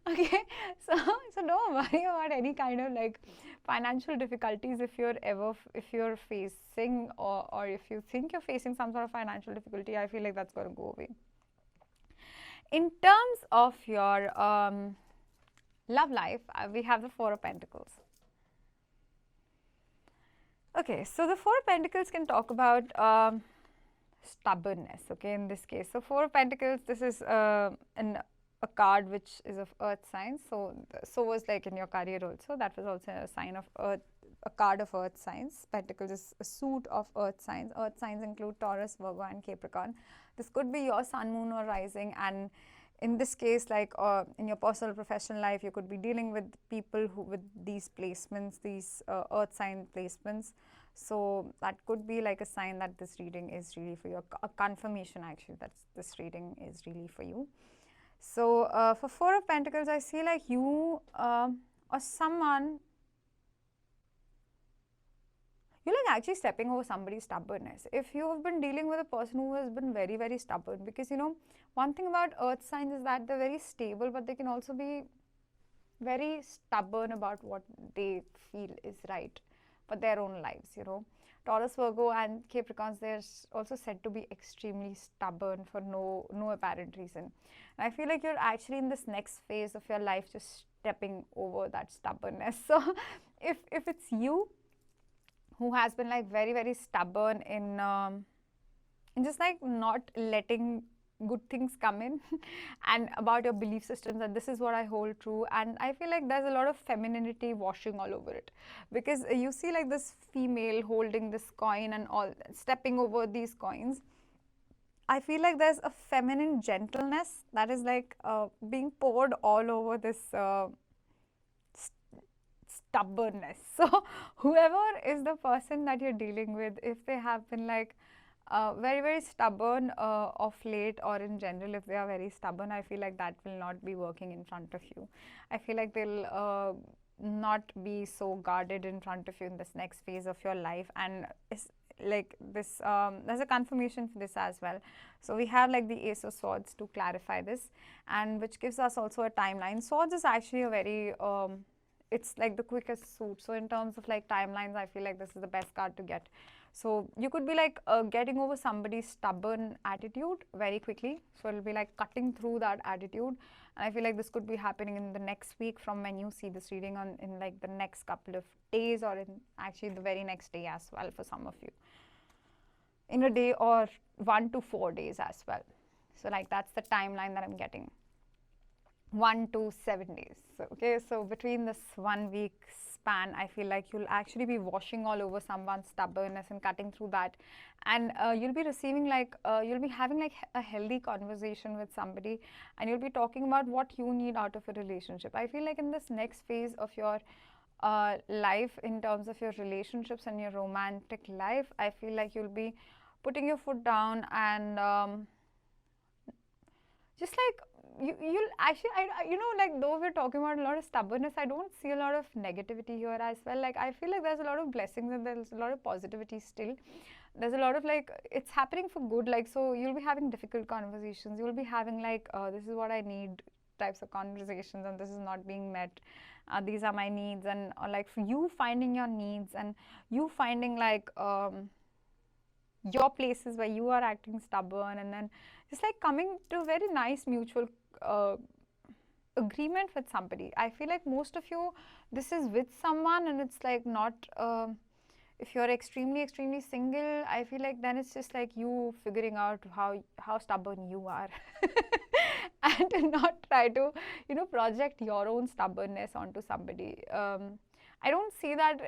Okay, so don't worry about any kind of like financial difficulties if you're facing, or if you think you're facing some sort of financial difficulty. I feel like that's going to go away. In terms of your love life, we have the Four of Pentacles. Okay, so the Four of Pentacles can talk about stubbornness, okay, in this case. So Four of Pentacles, this is a card which is of earth signs. So was like in your career also. That was also a sign of earth, a card of earth signs. Pentacles is a suit of earth signs. Earth signs include Taurus, Virgo and Capricorn. This could be your sun, moon or rising, and in this case, like in your personal professional life, you could be dealing with people who with these placements, these earth sign placements. So that could be like a sign that this reading is really for you, a confirmation actually that this reading is really for you. So for Four of Pentacles, I see like you or someone, you're like actually stepping over somebody's stubbornness. If you have been dealing with a person who has been very, very stubborn, because you know, one thing about earth signs is that they're very stable, but they can also be very stubborn about what they feel is right for their own lives, you know. Taurus, Virgo and Capricorns, they're also said to be extremely stubborn for no apparent reason. And I feel like you're actually in this next phase of your life just stepping over that stubbornness. So if it's you who has been like very, very stubborn in just like not letting good things come in and about your belief systems, and this is what I hold true, and I feel like there's a lot of femininity washing all over it, because you see like this female holding this coin and all stepping over these coins. I feel like there's a feminine gentleness that is like being poured all over this stubbornness. So whoever is the person that you're dealing with, if they have been like very, very stubborn of late, or in general if they are very stubborn, I feel like that will not be working in front of you. I feel like they'll not be so guarded in front of you in this next phase of your life, and it's like this there's a confirmation for this as well. So we have like the Ace of Swords to clarify this, and which gives us also a timeline. Swords is actually a very it's like the quickest suit. So in terms of like timelines, I feel like this is the best card to get. So you could be like getting over somebody's stubborn attitude very quickly. So it'll be like cutting through that attitude. And I feel like this could be happening in the next week from when you see this reading on in like the next couple of days, or in actually the very next day as well for some of you. In a day or 1 to 4 days as well. So like that's the timeline that I'm getting. 1 to 7 days. So, okay, so between this 1 week span, I feel like you'll actually be washing all over someone's stubbornness and cutting through that, and you'll be receiving like you'll be having like a healthy conversation with somebody, and you'll be talking about what you need out of a relationship. I feel like in this next phase of your life, in terms of your relationships and your romantic life, I feel like you'll be putting your foot down and just like you'll actually, you know, like though we're talking about a lot of stubbornness, I don't see a lot of negativity here as well. Like I feel like there's a lot of blessings and there's a lot of positivity still. There's a lot of like, it's happening for good. Like, so you'll be having difficult conversations. You'll be having like, this is what I need types of conversations, and this is not being met. These are my needs, and like for you finding your needs, and you finding like your places where you are acting stubborn, and then just like coming to a very nice mutual agreement with somebody. I feel like most of you, this is with someone, and it's like not If you're extremely single, I feel like then it's just like you figuring out how stubborn you are, and to not try to project your own stubbornness onto somebody. I don't see that.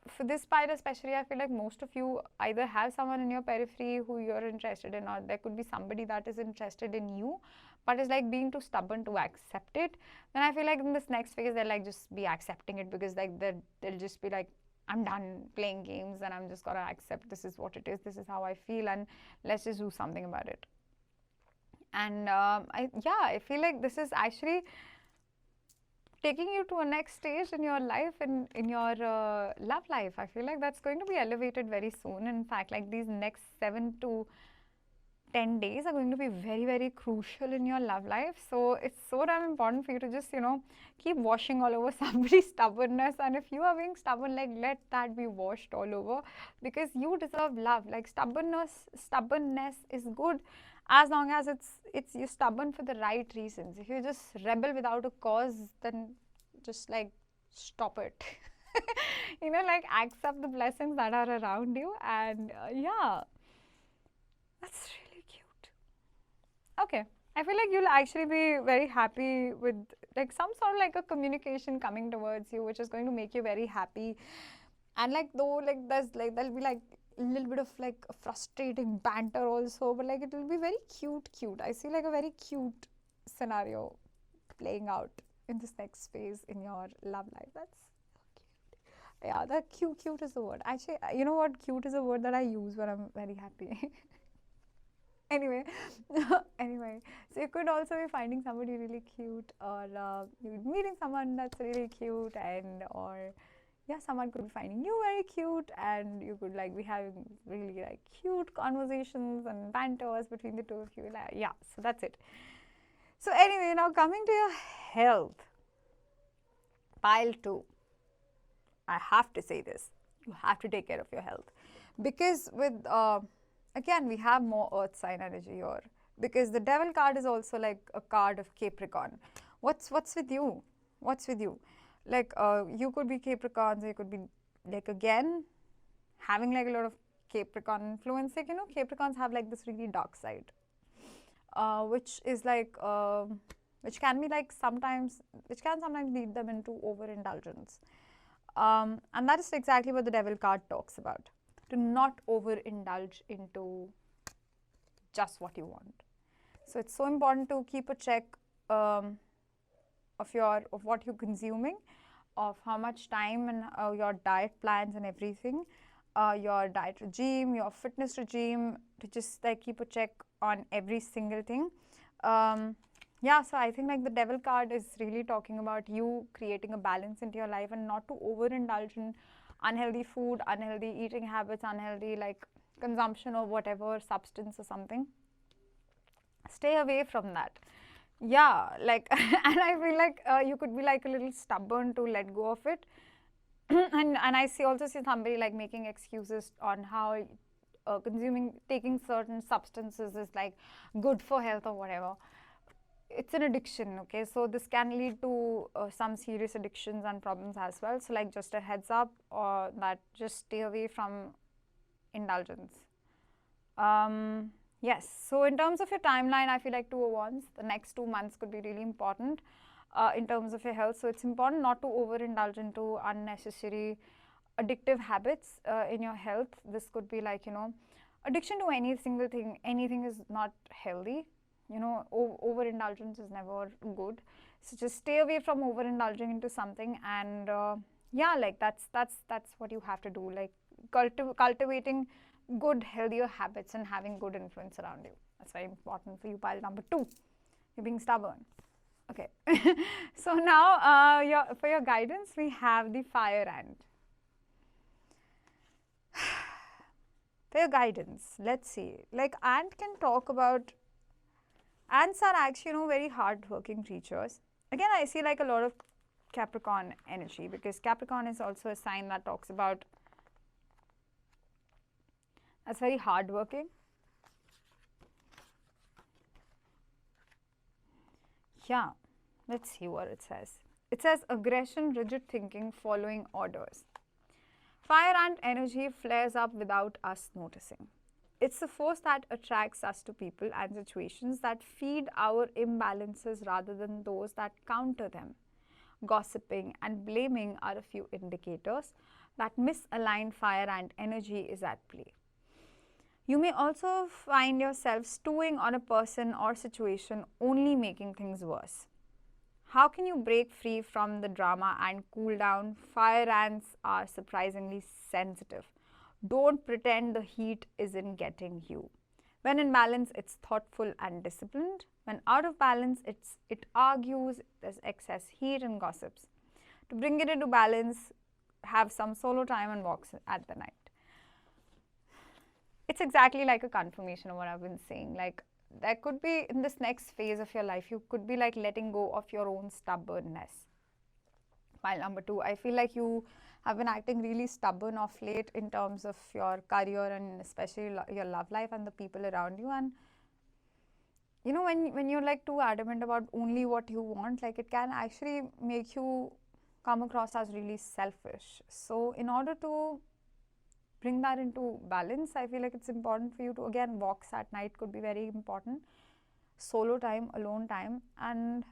For this part especially, I feel like most of you either have someone in your periphery who you're interested in, or there could be somebody that is interested in you but is like being too stubborn to accept it. Then I feel like in this next phase they'll like just be accepting it, because like they'll just be like, I'm done playing games and I'm just gonna accept this is what it is, this is how I feel, and let's just do something about it. And I feel like this is actually taking you to a next stage in your life, in your love life. I feel like that's going to be elevated very soon. In fact, like these next 7 to 10 days are going to be very crucial in your love life. So it's so damn important for you to just keep washing all over somebody's stubbornness. And if you are being stubborn, like let that be washed all over, because you deserve love. Like stubbornness is good as long as it's you're stubborn for the right reasons. If you just rebel without a cause, then just like stop it. Like accept the blessings that are around you. And that's really cute. Okay, I feel like you'll actually be very happy with like some sort of like a communication coming towards you, which is going to make you very happy. And like though like there'll be like a little bit of like a frustrating banter also, but like it will be very cute. I see like a very cute scenario playing out in this next phase in your love life. That's so cute. Yeah, that cute is the word. Actually, you know what? Cute is a word that I use when I'm very happy. Anyway, anyway, so you could also be finding somebody really cute, or you're meeting someone that's really cute, and or yeah, someone could be finding you very cute, and you could like be having really like cute conversations and banters between the two of you. Like, yeah, so that's it. So anyway, now coming to your health, pile 2. I have to say this: you have to take care of your health, because with again we have more earth sign energy here, because the devil card is also like a card of Capricorn. What's with you? What's with you? Like you could be Capricorns, you could be like again having like a lot of Capricorn influence. Like Capricorns have like this really dark side, which is like which can be like sometimes, which can sometimes lead them into overindulgence. And that is exactly what the devil card talks about. To not overindulge into just what you want. So it's so important to keep a check of what you're consuming, of how much time, and your diet plans and everything, your diet regime, your fitness regime, to just like keep a check on every single thing. Yeah, so I think like the devil card is really talking about you creating a balance into your life and not to overindulge in unhealthy food, unhealthy eating habits, unhealthy like consumption of whatever substance or something. Stay away from that. Yeah, like and I feel like you could be like a little stubborn to let go of it. and I also see somebody like making excuses on how taking certain substances is like good for health or whatever. It's an addiction, okay? So this can lead to some serious addictions and problems as well. So like just a heads up, or that just stay away from indulgence. Yes, so in terms of your timeline, I feel like 201s, the next 2 months could be really important in terms of your health. So it's important not to overindulge into unnecessary addictive habits in your health. This could be like, addiction to any single thing, anything is not healthy. Overindulgence is never good. So just stay away from overindulging into something, and yeah, like that's what you have to do. Like cultivating good, healthier habits and having good influence around you. That's very important for you. Pile number 2, you're being stubborn. Okay. So now for your guidance, we have the fire ant. For your guidance, let's see. Like ant can talk about, ants are actually very hard-working creatures. Again, I see like a lot of Capricorn energy, because Capricorn is also a sign that talks about, that's very hardworking. Yeah, let's see what it says. It says aggression, rigid thinking, following orders. Fire ant energy flares up without us noticing. It's the force that attracts us to people and situations that feed our imbalances rather than those that counter them. Gossiping and blaming are a few indicators that misaligned fire and energy is at play. You may also find yourself stewing on a person or situation, only making things worse. How can you break free from the drama and cool down? Fire ants are surprisingly sensitive. Don't pretend the heat isn't getting you. When in balance, it's thoughtful and disciplined. When out of balance, it argues, there's excess heat and gossips. To bring it into balance, have some solo time and walks at the night. It's exactly like a confirmation of what I've been saying. Like, there could be in this next phase of your life, you could be like letting go of your own stubbornness. While number two, I feel like you have been acting really stubborn of late in terms of your career and especially your love life and the people around you. And you know, when you're like too adamant about only what you want, like it can actually make you come across as really selfish. So in order to bring that into balance, I feel like it's important for you to, again, walks at night could be very important. Solo time, alone time, and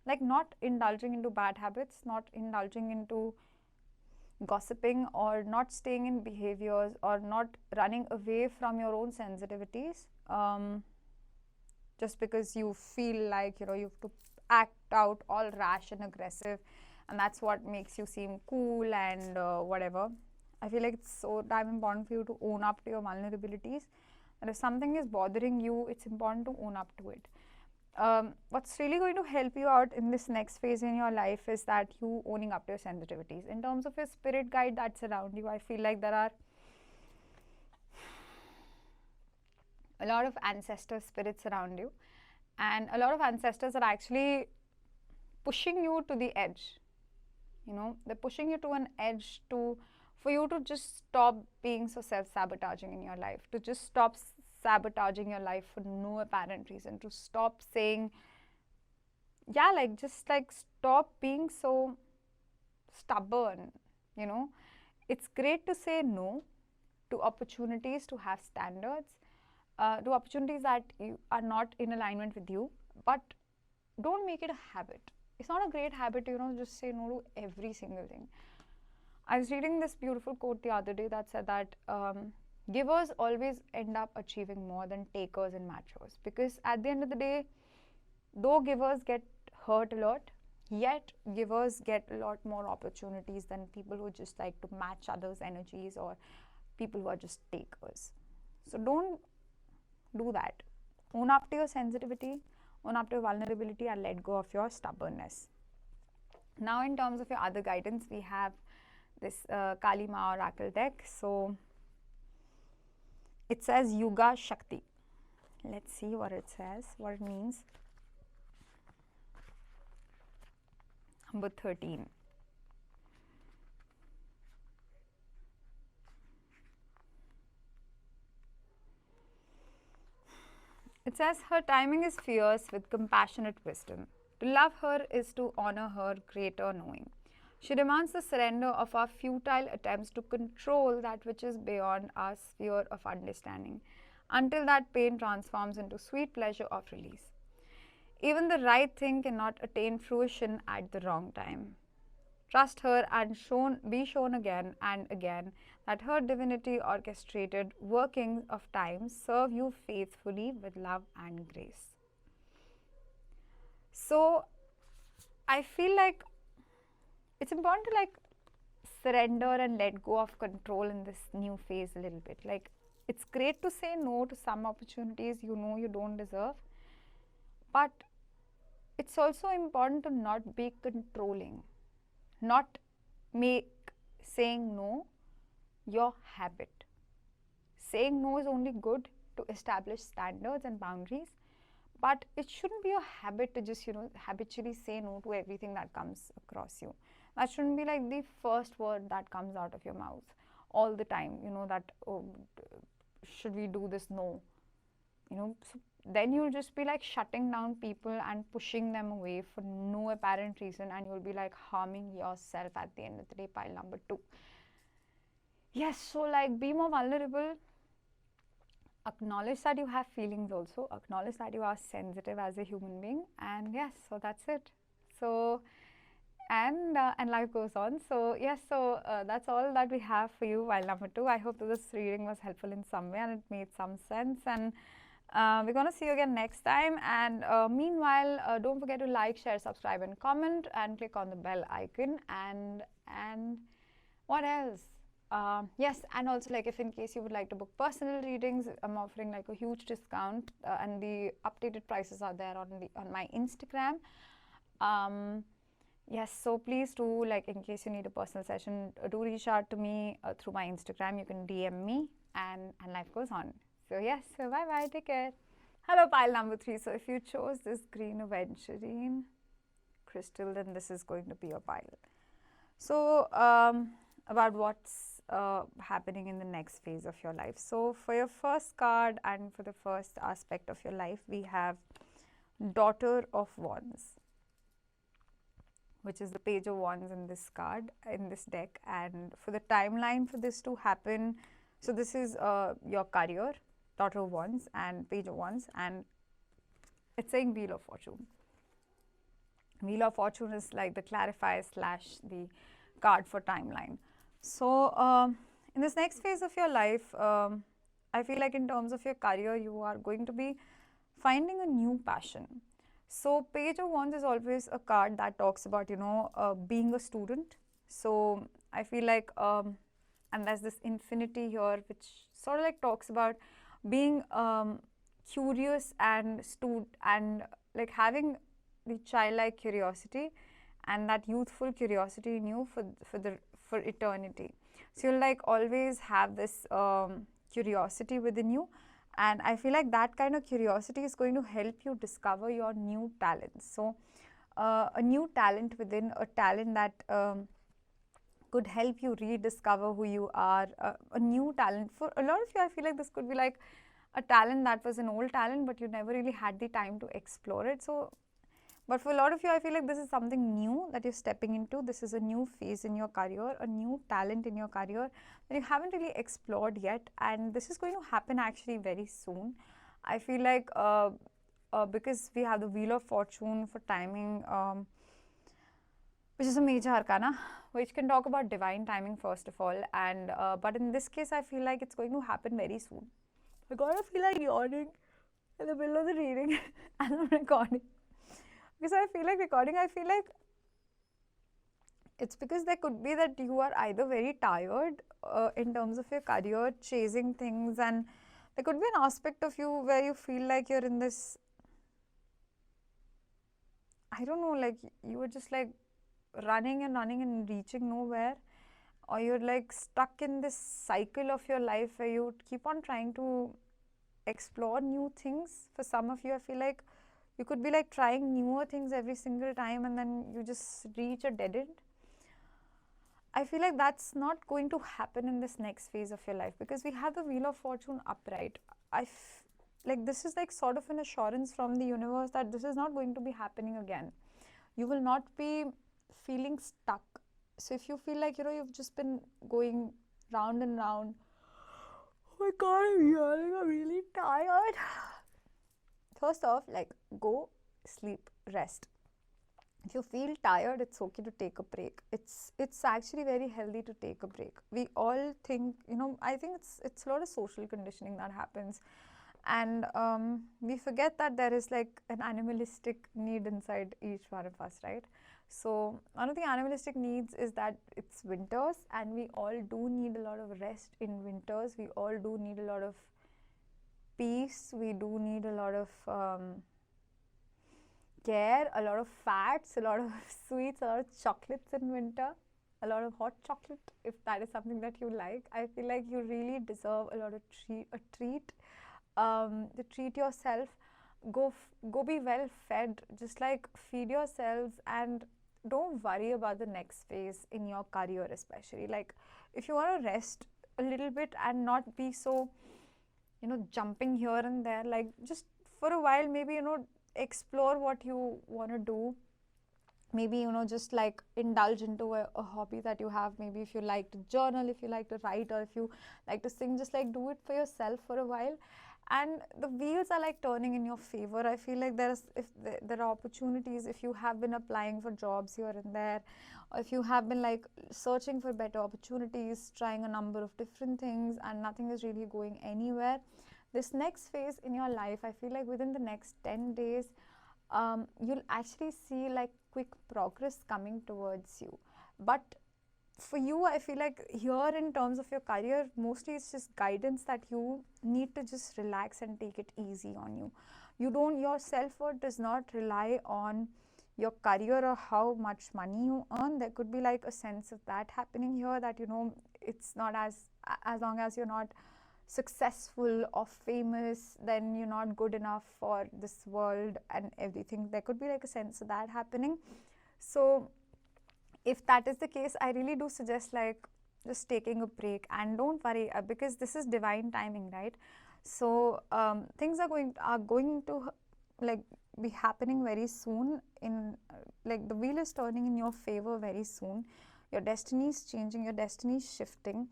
like not indulging into bad habits, not indulging into gossiping, or not staying in behaviors, or not running away from your own sensitivities just because you feel like you have to act out all rash and aggressive, and that's what makes you seem cool and whatever. I feel like it's so damn important for you to own up to your vulnerabilities, and if something is bothering you, it's important to own up to it. What's really going to help you out in this next phase in your life is that you owning up to your sensitivities. In terms of your spirit guide that's around you, I feel like there are a lot of ancestor spirits around you, and a lot of ancestors are actually pushing you to the edge. They're pushing you to an edge for you to just stop being so self-sabotaging in your life, to just stop sabotaging your life for no apparent reason, to stop saying, just stop being so stubborn. It's great to say no to opportunities, to have standards, to opportunities that are not in alignment with you, but don't make it a habit. It's not a great habit to just say no to every single thing. I was reading this beautiful quote the other day that said that givers always end up achieving more than takers and matchers, because at the end of the day, though givers get hurt a lot, yet givers get a lot more opportunities than people who just like to match others' energies, or people who are just takers. So don't do that. Own up to your sensitivity, own up to your vulnerability, and let go of your stubbornness. Now, in terms of your other guidance, we have this Kali Ma Oracle deck. So it says Yuga Shakti. Let's see what it says, what it means. Number 13. It says her timing is fierce with compassionate wisdom. To love her is to honor her greater knowing. She demands the surrender of our futile attempts to control that which is beyond our sphere of understanding, until that pain transforms into sweet pleasure of release. Even the right thing cannot attain fruition at the wrong time. Trust her and be shown again and again that her divinity orchestrated workings of time serve you faithfully with love and grace. So I feel like it's important to surrender and let go of control in this new phase a little bit. Like, it's great to say no to some opportunities you don't deserve, but it's also important to not be controlling, not make saying no your habit. Saying no is only good to establish standards and boundaries, but it shouldn't be a habit to just habitually say no to everything that comes across you. That shouldn't be like the first word that comes out of your mouth all the time, that, oh, should we do this? No. So then you'll just be like shutting down people and pushing them away for no apparent reason, and you'll be like harming yourself at the end of the day. Pile number 2. Yes, so like be more vulnerable, acknowledge that you have feelings also, acknowledge that you are sensitive as a human being, and yes, so that's it. So and life goes on. So yes, so that's all that we have for you while number two. I hope that this reading was helpful in some way and it made some sense, and we're gonna see you again next time. And meanwhile, don't forget to like, share, subscribe, and comment, and click on the bell icon. And what else? Yes, and also like if in case you would like to book personal readings, I'm offering like a huge discount, and the updated prices are there on my Instagram. Um, yes, so please do, like, in case you need a personal session, do reach out to me through my Instagram. You can DM me, and life goes on. So yes, so bye bye, take care. Hello, pile number three. So if you chose this green aventurine crystal, then this is going to be your pile. So about what's happening in the next phase of your life. So for your first card and for the first aspect of your life, we have Daughter of Wands, which is the Page of Wands in this card, in this deck. And for the timeline for this to happen, so this is your career, Daughter of Wands and Page of Wands, and it's saying Wheel of Fortune. Wheel of Fortune is like the clarifier slash the card for timeline. So in this next phase of your life, I feel like in terms of your career, you are going to be finding a new passion. So Page of Wands is always a card that talks about, being a student. So I feel like, and there's this infinity here, which sort of like talks about being curious and like having the childlike curiosity and that youthful curiosity in you for eternity. So you'll like always have this curiosity within you, and I feel like that kind of curiosity is going to help you discover your new talents. So a new talent within, a talent that could help you rediscover who you are, a new talent. For a lot of you, I feel like this could be like a talent that was an old talent, but you never really had the time to explore it. So but for a lot of you, I feel like this is something new that you're stepping into. This is a new phase in your career, a new talent in your career that you haven't really explored yet, and this is going to happen actually very soon. I feel like because we have the Wheel of Fortune for timing, which is a major arcana, which can talk about divine timing first of all, and but in this case, I feel like it's going to happen very soon. I gotta feel like yawning in the middle of the reading as I'm recording. Because I feel like recording, I feel like it's because there could be that you are either very tired in terms of your career, chasing things, and there could be an aspect of you where you feel like you're in this, I don't know, like you were just like running and reaching nowhere, or you're like stuck in this cycle of your life where you keep on trying to explore new things. For some of you, I feel like you could be like trying newer things every single time and then you just reach a dead end. I feel like that's not going to happen in this next phase of your life because we have the Wheel of Fortune upright. Like this is like sort of an assurance from the universe that this is not going to be happening again. You will not be feeling stuck. So if you feel like, you've just been going round and round, oh my god, I'm really tired. First off, like go sleep, rest. If you feel tired, it's okay to take a break. It's actually very healthy to take a break. We all think, I think it's a lot of social conditioning that happens, and we forget that there is like an animalistic need inside each one of us, right? So one of the animalistic needs is that it's winters, and we all do need a lot of rest in winters. We all do need a lot of peace. We do need a lot of care, a lot of fats, a lot of sweets, a lot of chocolates in winter, a lot of hot chocolate if that is something that you like. I feel like you really deserve a lot of treat. To treat yourself, go be well fed. Just like feed yourselves and don't worry about the next phase in your career, especially. Like if you want to rest a little bit and not be so jumping here and there, like just for a while maybe explore what you want to do, maybe, just like indulge into a hobby that you have. Maybe if you like to journal, if you like to write, or if you like to sing, just like do it for yourself for a while, and the wheels are like turning in your favor. I feel like there are opportunities, if you have been applying for jobs here and there, or if you have been like searching for better opportunities, trying a number of different things, and nothing is really going anywhere. This next phase in your life, I feel like within the next 10 days, you'll actually see like quick progress coming towards you. But for you, I feel like here in terms of your career, mostly it's just guidance that you need to just relax and take it easy on you. Your self-worth does not rely on your career or how much money you earn. There could be like a sense of that happening here, that it's not as long as you're not successful or famous, then you're not good enough for this world and everything. There could be like a sense of that happening. So if that is the case, I really do suggest like just taking a break, and don't worry, because this is divine timing, right? So things are going to like be happening very soon. In like the wheel is turning in your favor very soon. Your destiny is changing, your destiny is shifting,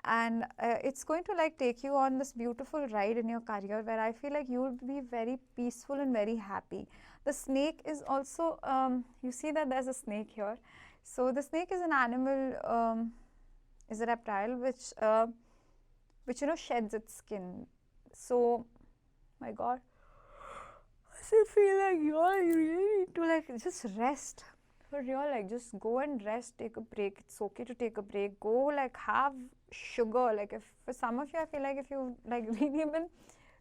and it's going to like take you on this beautiful ride in your career, where I feel like you will be very peaceful and very happy. The snake is also, you see that there's a snake here. So the snake is an animal, is a reptile which sheds its skin. So my god, I still feel like you really need to like just rest. For real, like just go and rest, take a break. It's okay to take a break. Go like have sugar. Like, if for some of you, I feel like if you like really been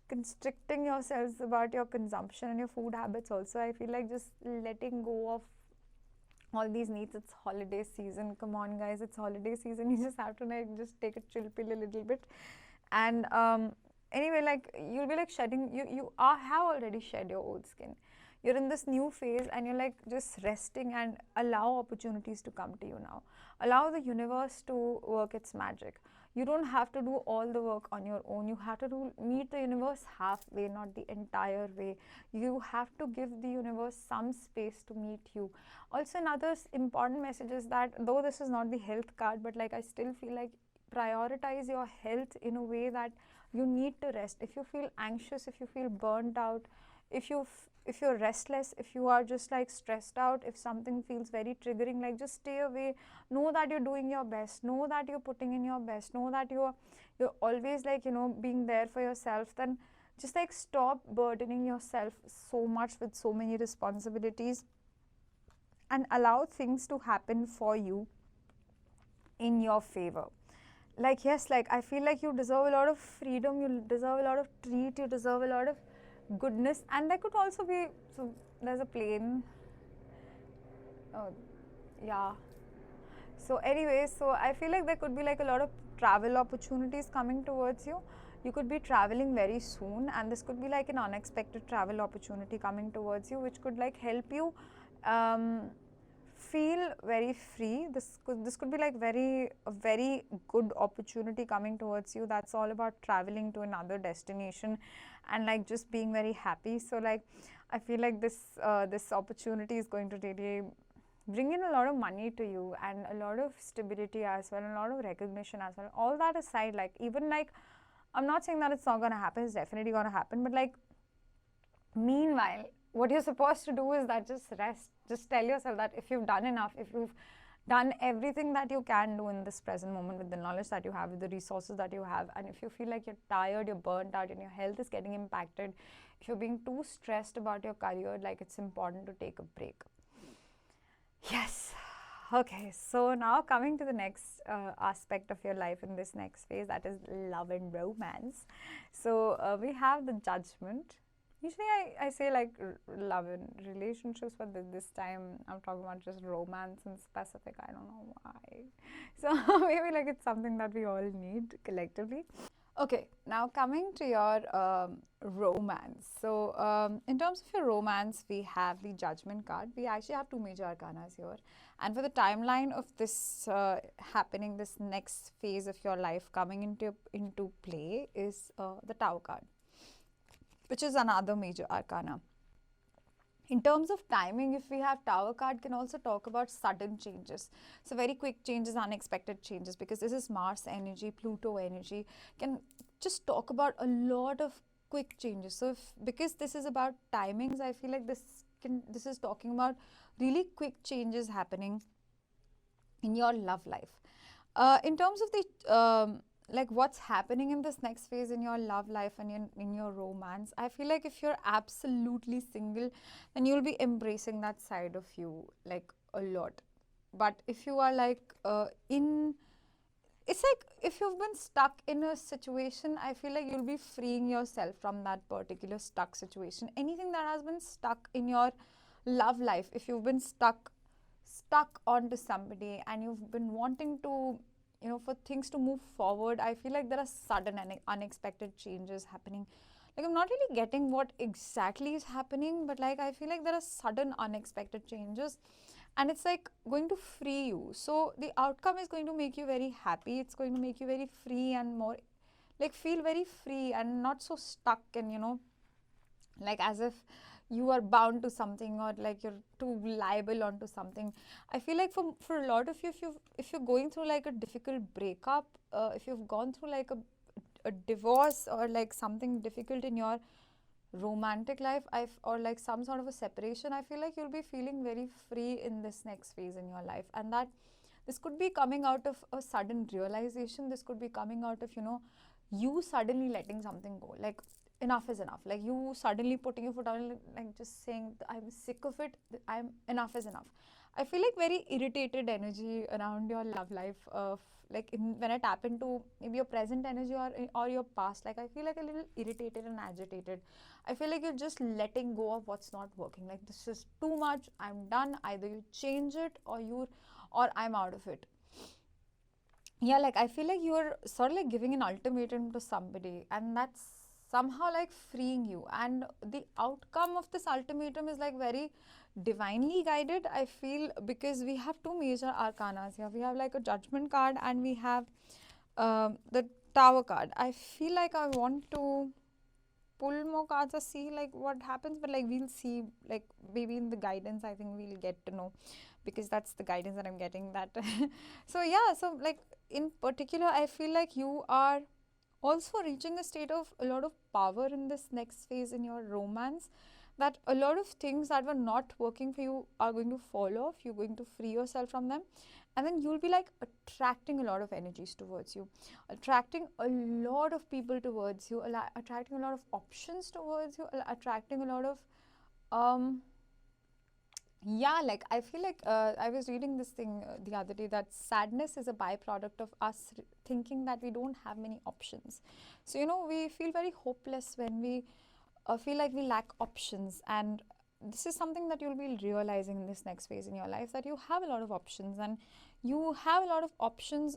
constricting yourselves about your consumption and your food habits also, I feel like just letting go of all these needs. It's holiday season. Come on guys, it's holiday season. You just have to like just take a chill pill a little bit. And anyway, like you'll be like shedding, have already shed your old skin. You're in this new phase, and you're like just resting, and allow opportunities to come to you now. Allow the universe to work its magic. You don't have to do all the work on your own. You have to meet the universe halfway, not the entire way. You have to give the universe some space to meet you. Also, another important message is that, though this is not the health card, but like I still feel like prioritize your health in a way that you need to rest. If you feel anxious, if you feel burnt out, if you're restless, if you are just like stressed out, if something feels very triggering, like just stay away. Know that you're doing your best, know that you're putting in your best, know that you're always like being there for yourself. Then just like stop burdening yourself so much with so many responsibilities, and allow things to happen for you in your favor. Like, yes, like I feel like you deserve a lot of freedom, you deserve a lot of treat, you deserve a lot of goodness. And there could also be, so there's a plane. Oh yeah. So anyway, so I feel like there could be like a lot of travel opportunities coming towards you. You could be traveling very soon, and this could be like an unexpected travel opportunity coming towards you, which could like help you feel very free. This could be like a very good opportunity coming towards you. That's all about traveling to another destination and like just being very happy. So like I feel like this opportunity is going to really bring in a lot of money to you, and a lot of stability as well, and a lot of recognition as well. All that aside, like even like I'm not saying that it's not going to happen, it's definitely going to happen, but like meanwhile, what you're supposed to do is that just rest. Just tell yourself that if you've done enough, if you've done everything that you can do in this present moment with the knowledge that you have, with the resources that you have, and if you feel like you're tired, you're burnt out, and your health is getting impacted, if you're being too stressed about your career, like it's important to take a break. Yes. Okay, so now coming to the next aspect of your life in this next phase, that is love and romance. So we have the judgment. Usually I say like love and relationships, but this time I'm talking about just romance in specific. I don't know why. So maybe like it's something that we all need collectively. Okay, now coming to your romance. So in terms of your romance, we have the judgment card. We actually have two major arcanas here. And for the timeline of this happening, this next phase of your life coming into play is the Tower card, which is another major arcana. In terms of timing, if we have Tower card, can also talk about sudden changes. So very quick changes, unexpected changes, because this is Mars energy, Pluto energy, can just talk about a lot of quick changes. So if, because this is about timings, I feel like this is talking about really quick changes happening in your love life. In terms of the like what's happening in this next phase in your love life and in your romance, I feel like if you're absolutely single, then you'll be embracing that side of you like a lot. But if you are like in it's like if you've been stuck in a situation, I feel like you'll be freeing yourself from that particular stuck situation. Anything that has been stuck in your love life, if you've been stuck onto somebody and you've been wanting to, for things to move forward, I feel like there are sudden and unexpected changes happening. Like, I'm not really getting what exactly is happening, but like I feel like there are sudden unexpected changes, and it's like going to free you. So the outcome is going to make you very happy. It's going to make you very free and more like feel very free and not so stuck, and like as if you are bound to something, or like you're too liable onto something. I feel like for a lot of you, if you're going through like a difficult breakup, if you've gone through like a divorce or like something difficult in your romantic life, or like some sort of a separation, I feel like you'll be feeling very free in this next phase in your life, and that this could be coming out of a sudden realization. This could be coming out of you suddenly letting something go, like enough is enough, like you suddenly putting your foot down, like just saying I'm sick of it, I'm enough is enough. I feel like very irritated energy around your love life of like when I tap into maybe your present energy or your past, like I feel like a little irritated and agitated. I feel like you're just letting go of what's not working, like this is too much, I'm done, either you change it or I'm out of it. Yeah, like I feel like you're sort of like giving an ultimatum to somebody, and that's somehow like freeing you, and the outcome of this ultimatum is like very divinely guided, I feel, because we have two major arcanas here. We have like a Judgment card, and we have the Tower card. I feel like I want to pull more cards or see like what happens, but like we'll see, like maybe in the guidance I think we'll get to know, because that's the guidance that I'm getting, that so yeah, so like in particular I feel like you are also reaching a state of a lot of power in this next phase in your romance, that a lot of things that were not working for you are going to fall off, you're going to free yourself from them, and then you'll be like attracting a lot of energies towards you, attracting a lot of people towards you, attracting a lot of options towards you, attracting a lot of um yeah, like I feel like I was reading this thing the other day, that sadness is a byproduct of us thinking that we don't have many options. So we feel very hopeless when we feel like we lack options, and this is something that you'll be realizing in this next phase in your life, that you have a lot of options, and you have a lot of options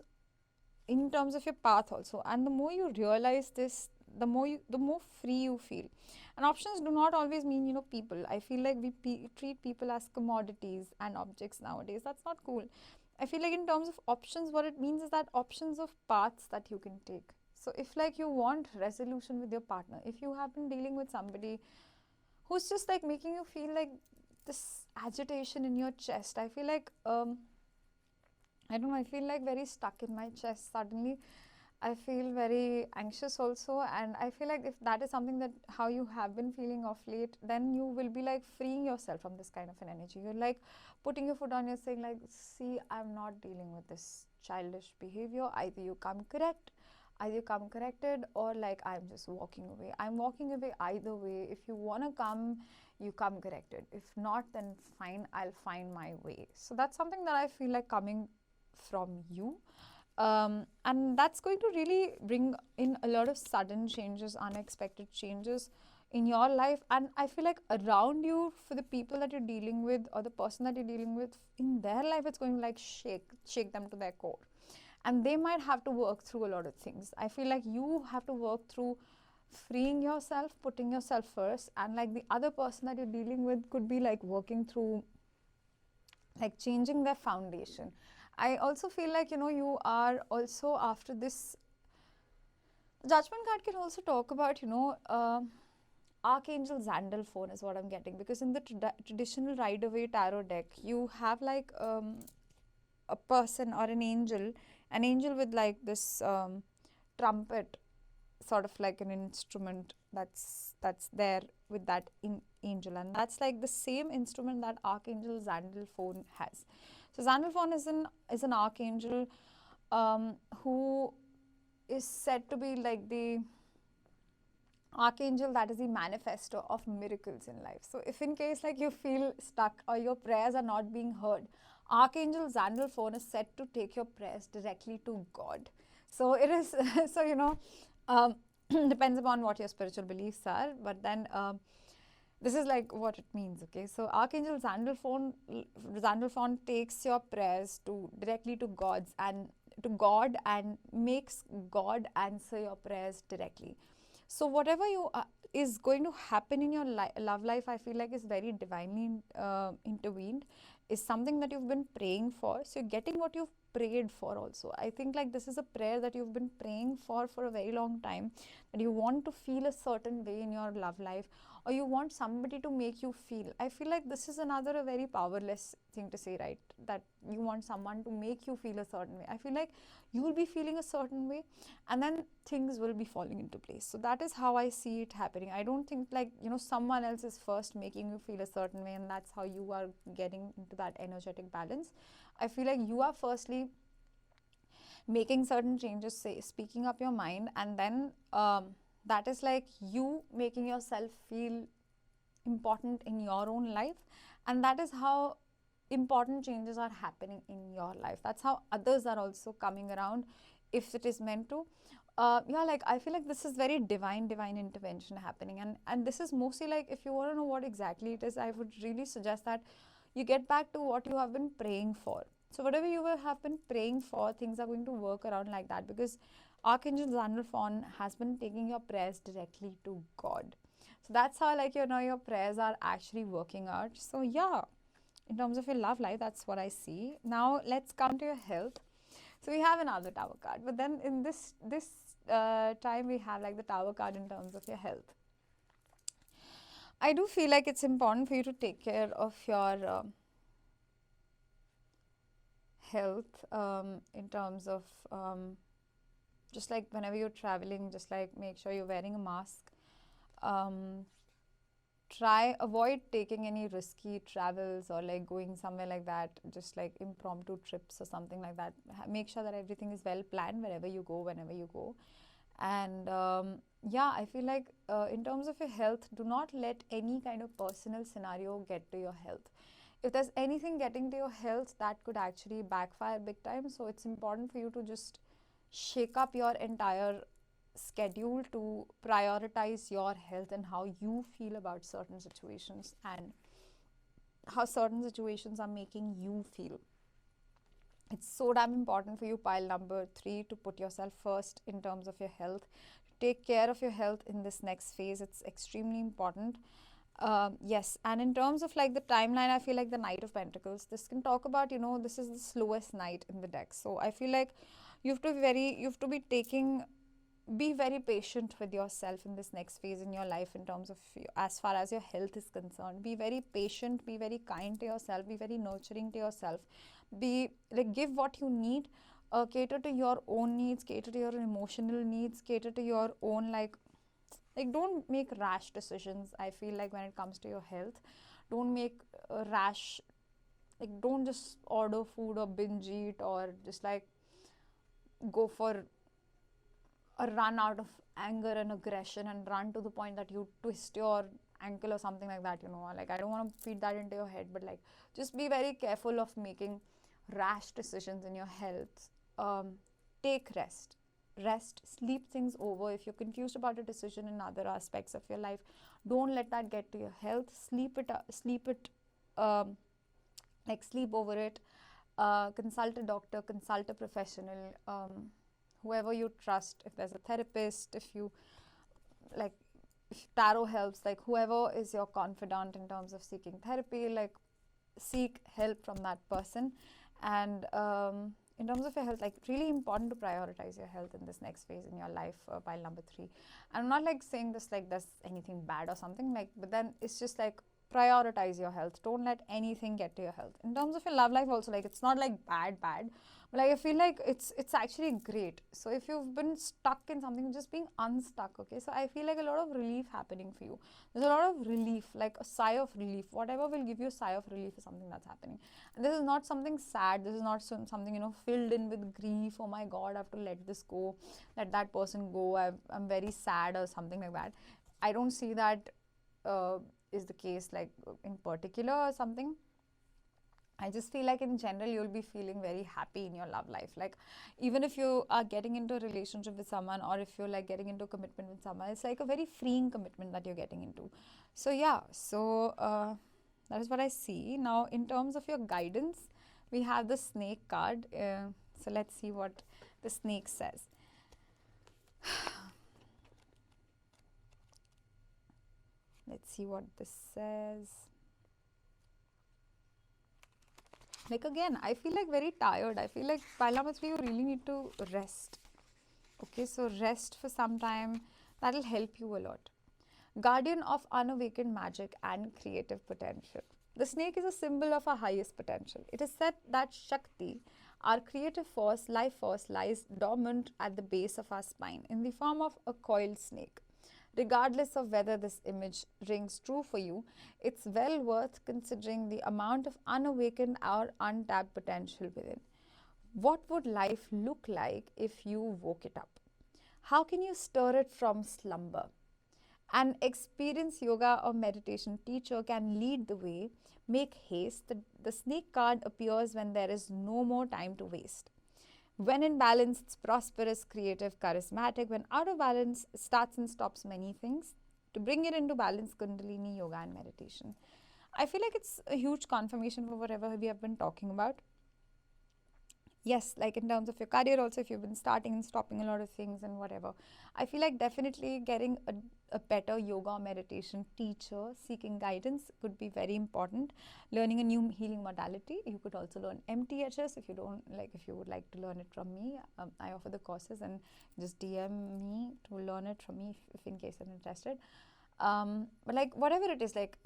in terms of your path also. And the more you realize this, the more free you feel. And options do not always mean people. I feel like we treat people as commodities and objects nowadays. That's not cool. I feel like in terms of options, what it means is that options of paths that you can take. So if like you want resolution with your partner, if you have been dealing with somebody who's just like making you feel like this agitation in your chest, I feel like I don't know, I feel like very stuck in my chest suddenly. I feel very anxious also, and I feel like if that is something that how you have been feeling of late, then you will be like freeing yourself from this kind of an energy. You're like putting your foot on, you're saying like, see, I'm not dealing with this childish behavior. Either you come correct, either you come corrected, or like I'm just walking away. I'm walking away either way. If you want to come, you come corrected. If not, then fine, I'll find my way. So that's something that I feel like coming from you, and that's going to really bring in a lot of sudden changes, unexpected changes in your life. And I feel like around you, for the people that you're dealing with or the person that you're dealing with in their life, it's going to like shake them to their core, and they might have to work through a lot of things. I feel like you have to work through freeing yourself, putting yourself first, and like the other person that you're dealing with could be like working through like changing their foundation. I also feel like you are also after this Judgment card can also talk about Archangel Xandalphon is what I'm getting, because in the traditional Rider-Waite tarot deck, you have like a person or an angel with like this trumpet, sort of like an instrument that's there with that angel, and that's like the same instrument that Archangel Xandalphon has. So Xandalphon is an archangel who is said to be like the archangel that is the manifesto of miracles in life. So if in case like you feel stuck or your prayers are not being heard, Archangel Xandalphon is said to take your prayers directly to God. So it is so um, depends upon what your spiritual beliefs are, but then this is like what it means. Okay, so Archangel Xandalphon takes your prayers to directly to God and makes God answer your prayers directly. So whatever you is going to happen in your love life, I feel like is very divinely intervened, is something that you've been praying for. So you're getting what you've prayed for also. I think like this is a prayer that you've been praying for a very long time, that you want to feel a certain way in your love life, or you want somebody to make you feel. I feel like this is another a very powerless thing to say, right? That you want someone to make you feel a certain way. I feel like you will be feeling a certain way, and then things will be falling into place. So that is how I see it happening. I don't think like someone else is first making you feel a certain way and that's how you are getting into that energetic balance. I feel like you are firstly making certain changes, say speaking up your mind, and then that is like you making yourself feel important in your own life, and that is how important changes are happening in your life. That's how others are also coming around, if it is meant to. Yeah, like I feel like this is very divine intervention happening, and this is mostly like, if you want to know what exactly it is, I would really suggest that you get back to what you have been praying for. So whatever you have been praying for, things are going to work around like that, because Archangel Xandalphon has been taking your prayers directly to God. So that's how like your prayers are actually working out. So yeah, in terms of your love life, that's what I see. Now let's come to your health. So we have another tower card, but then in this time we have like the tower card in terms of your health. I do feel like it's important for you to take care of your health, in terms of just like whenever you're traveling, just like make sure you're wearing a mask. Avoid taking any risky travels or like going somewhere like that, just like impromptu trips or something like that. Make sure that everything is well planned whenever you go, whenever you go. And yeah, I feel like in terms of your health, do not let any kind of personal scenario get to your health. If there's anything getting to your health, that could actually backfire big time. So it's important for you to just shake up your entire schedule to prioritize your health and how you feel about certain situations and how certain situations are making you feel. It's so damn important for you, pile number 3, to put yourself first in terms of your health. Take care of your health in this next phase. It's extremely important. Yes, and in terms of like the timeline, I feel like the Knight of Pentacles, this can talk about, this is the slowest knight in the deck. So I feel like you have to be very patient with yourself in this next phase in your life, in terms of as far as your health is concerned. Be very patient, be very kind to yourself, be very nurturing to yourself. Be like, give what you need, cater to your own needs, cater to your emotional needs, cater to your own like don't make rash decisions. I feel like when it comes to your health, don't make rash, like don't just order food or binge eat or just like go for a run out of anger and aggression and run to the point that you twist your ankle or something like that. Like I don't want to feed that into your head, but like just be very careful of making rash decisions in your health. Take rest, sleep things over. If you're confused about a decision in other aspects of your life, don't let that get to your health. Sleep it like sleep over it. Consult a doctor, consult a professional, whoever you trust. If there's a therapist, if tarot helps, like whoever is your confidant in terms of seeking therapy, like seek help from that person. And in terms of your health, like really important to prioritize your health in this next phase in your life, pile number 3. I'm not like saying this like there's anything bad or something, like, but then it's just like prioritize your health. Don't let anything get to your health. In terms of your love life also, like it's not like bad, but like I feel like it's actually great. So if you've been stuck in something, just being unstuck, okay? So I feel like a lot of relief happening for you. There's a lot of relief, like a sigh of relief. Whatever will give you a sigh of relief is something that's happening. And this is not something sad. This is not something, you know, filled in with grief. Oh my God, I have to let this go, let that person go. I'm very sad or something like that. I don't see that uh, is the case, like in particular or something. I just feel like in general you'll be feeling very happy in your love life. Like even if you are getting into a relationship with someone, or if you're like getting into a commitment with someone, it's like a very freeing commitment that you're getting into. So yeah, so that is what I see. Now in terms of your guidance, we have the snake card. So let's see what the snake says. Let's see what this says. Like again, I feel like very tired. I feel like pile number 3, you really need to rest. Okay, so rest for some time. That'll help you a lot. Guardian of unawakened magic and creative potential. The snake is a symbol of our highest potential. It is said that Shakti, our creative force, life force, lies dormant at the base of our spine in the form of a coiled snake. Regardless of whether this image rings true for you, it's well worth considering the amount of unawakened or untapped potential within. What would life look like if you woke it up? How can you stir it from slumber? An experienced yoga or meditation teacher can lead the way. Make haste. The snake card appears when there is no more time to waste. When in balance, it's prosperous, creative, charismatic. When out of balance, starts and stops many things. To bring it into balance, Kundalini, yoga, and meditation. I feel like it's a huge confirmation for whatever we have been talking about. Yes, like in terms of your career also, if you've been starting and stopping a lot of things and whatever, I feel like definitely getting a better yoga or meditation teacher, seeking guidance could be very important. Learning a new healing modality. You could also learn MTHS if you don't like, if you would like to learn it from me. I offer the courses, and just DM me to learn it from me if in case you're interested. But like whatever it is, like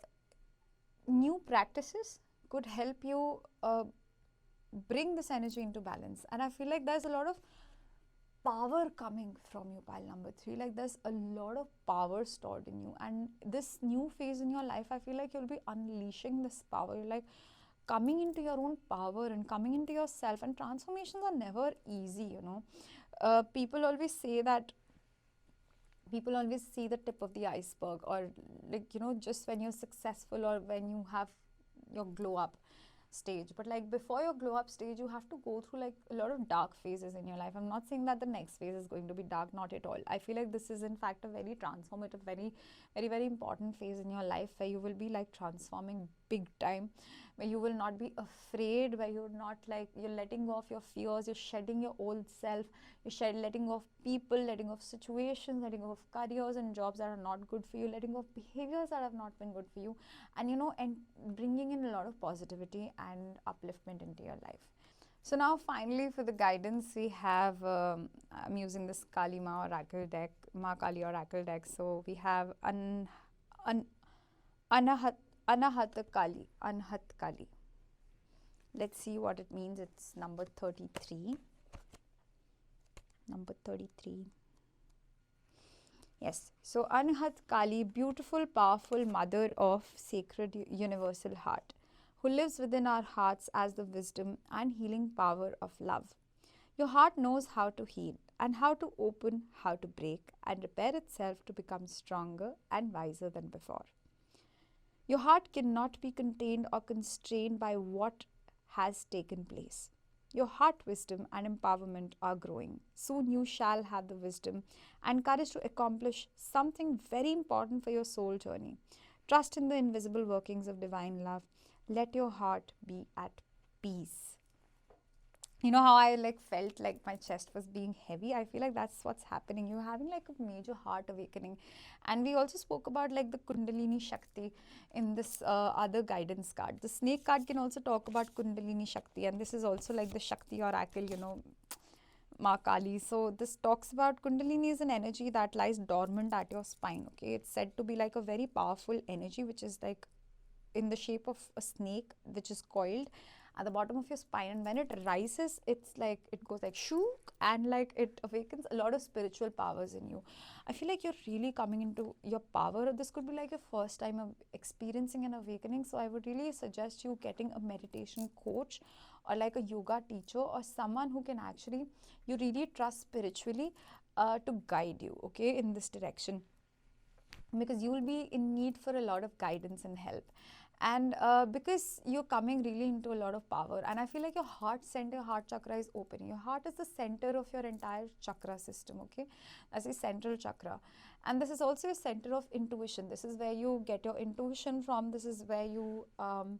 new practices could help you bring this energy into balance. And I feel like there's a lot of power coming from you, pile number 3. Like there's a lot of power stored in you, and this new phase in your life, I feel like you'll be unleashing this power. You're like coming into your own power and coming into yourself, and transformations are never easy, you know. People always say that people always see the tip of the iceberg, or like, you know, just when you're successful or when you have your glow up stage. But like before your glow up stage, you have to go through like a lot of dark phases in your life. I'm not saying that the next phase is going to be dark, not at all. I feel like this is in fact a very transformative, very important phase in your life, where you will be like transforming big time, where you will not be afraid, where you're not like, you're letting go of your fears, you're shedding your old self, you're letting go of people, letting go of situations, letting go of careers and jobs that are not good for you, letting go of behaviors that have not been good for you, and you know, and bringing in a lot of positivity and upliftment into your life. So now finally for the guidance, we have I'm using this Kali Ma Oracle deck, Ma Kali Oracle deck. So we have Anahat Kali, Anhat Kali. Let's see what it means. It's number 33. Number 33. Yes. So Anhat Kali, beautiful, powerful mother of sacred universal heart, who lives within our hearts as the wisdom and healing power of love. Your heart knows how to heal and how to open, how to break and repair itself to become stronger and wiser than before. Your heart cannot be contained or constrained by what has taken place. Your heart wisdom and empowerment are growing. Soon you shall have the wisdom and courage to accomplish something very important for your soul journey. Trust in the invisible workings of divine love. Let your heart be at peace. you know how I like felt like my chest was being heavy. I feel like that's what's happening. You're having like a major heart awakening. And we also spoke about like the Kundalini Shakti in this other guidance card. The snake card can also talk about Kundalini Shakti, and this is also like the Shakti oracle, you know, Ma Kali. So this talks about Kundalini is an energy that lies dormant at your spine. Okay, it's said to be like a very powerful energy, which is like in the shape of a snake, which is coiled at the bottom of your spine, and when it rises, it's like it goes like shook, and like it awakens a lot of spiritual powers in you. I feel like you're really coming into your power. This could be like your first time of experiencing an awakening, so I would really suggest you getting a meditation coach or like a yoga teacher or someone who can actually you really trust spiritually to guide you, okay, in this direction, because you will be in need for a lot of guidance and help. And because you're coming really into a lot of power, and I feel like your heart center, heart chakra is open. Your heart is the center of your entire chakra system, okay? That's the central chakra. And this is also a center of intuition. This is where you get your intuition from. This is where you um,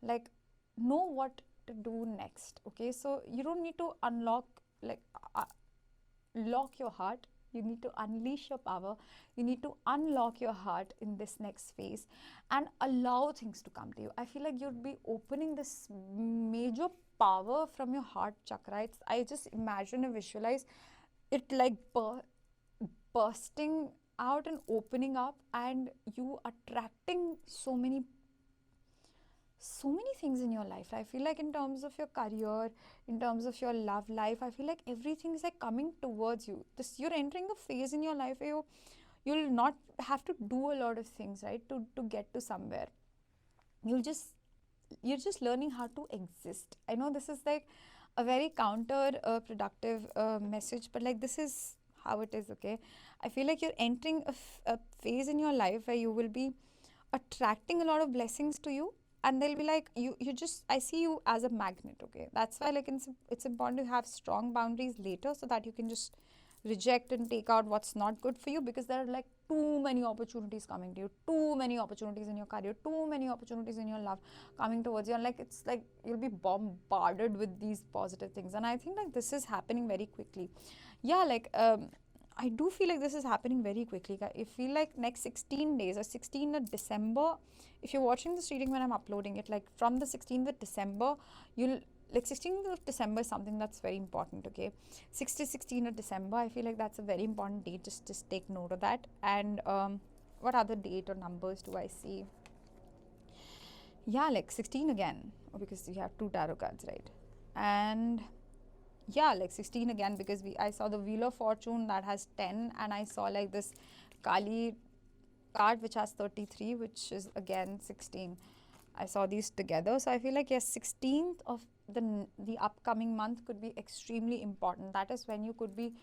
like know what to do next, okay? So you don't need to unlock like lock your heart. You need to unleash your power. You need to unlock your heart in this next phase and allow things to come to you. I feel like you'd be opening this major power from your heart chakra. I just imagine and visualize it like bursting out and opening up, and you attracting so many things in your life. I feel like in terms of your career, in terms of your love life, I feel like everything is like coming towards you. This, you're entering a phase in your life where you'll not have to do a lot of things, right, to get to somewhere. You're just learning how to exist. I know this is like a very counter productive message, but like this is how it is, okay? I feel like you're entering a phase in your life where you will be attracting a lot of blessings to you, and they'll be like you just, I see you as a magnet, okay? That's why like it's important to have strong boundaries later, so that you can just reject and take out what's not good for you, because there are like too many opportunities coming to you, too many opportunities in your career, too many opportunities in your love coming towards you, and like it's like you'll be bombarded with these positive things. And I think like this is happening very quickly. Yeah, like I do feel like this is happening very quickly. I feel like next 16 days or 16th of December, if you're watching this reading when I'm uploading it, like from the 16th of December, you'll like 16th of December is something that's very important, okay? 6 to 16th of December, I feel like that's a very important date. Just take note of that. And what other date or numbers do I see? Yeah, like 16 again, because you have two tarot cards, right? And yeah, like 16 again, because I saw the Wheel of Fortune that has 10, and I saw like this Kali card which has 33, which is again 16. I saw these together, so I feel like yes, 16th of the upcoming month could be extremely important. That is when you could be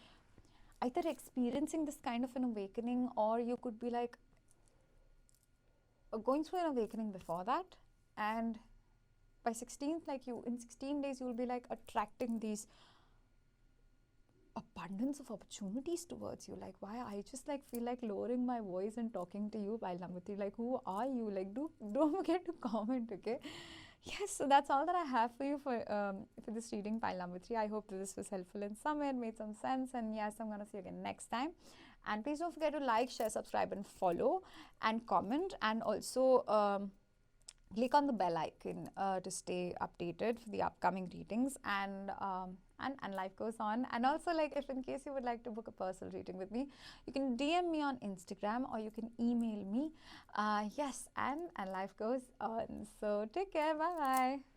either experiencing this kind of an awakening, or you could be like going through an awakening before that. And by 16th, like you in 16 days, you'll be like attracting these abundance of opportunities towards you. Like, why I just like feel like lowering my voice and talking to you while I'm with you. Like, who are you? Like, don't forget to comment, okay? Yes, so that's all that I have for you for this reading, pile number 3. I hope that this was helpful in some way, it made some sense, and yes, I'm gonna see you again next time. And please don't forget to like, share, subscribe, and follow, and comment, and also click on the bell icon to stay updated for the upcoming readings. And life goes on. And also, like, if in case you would like to book a personal reading with me, you can DM me on Instagram, or you can email me. Yes, and life goes on. So take care. Bye bye.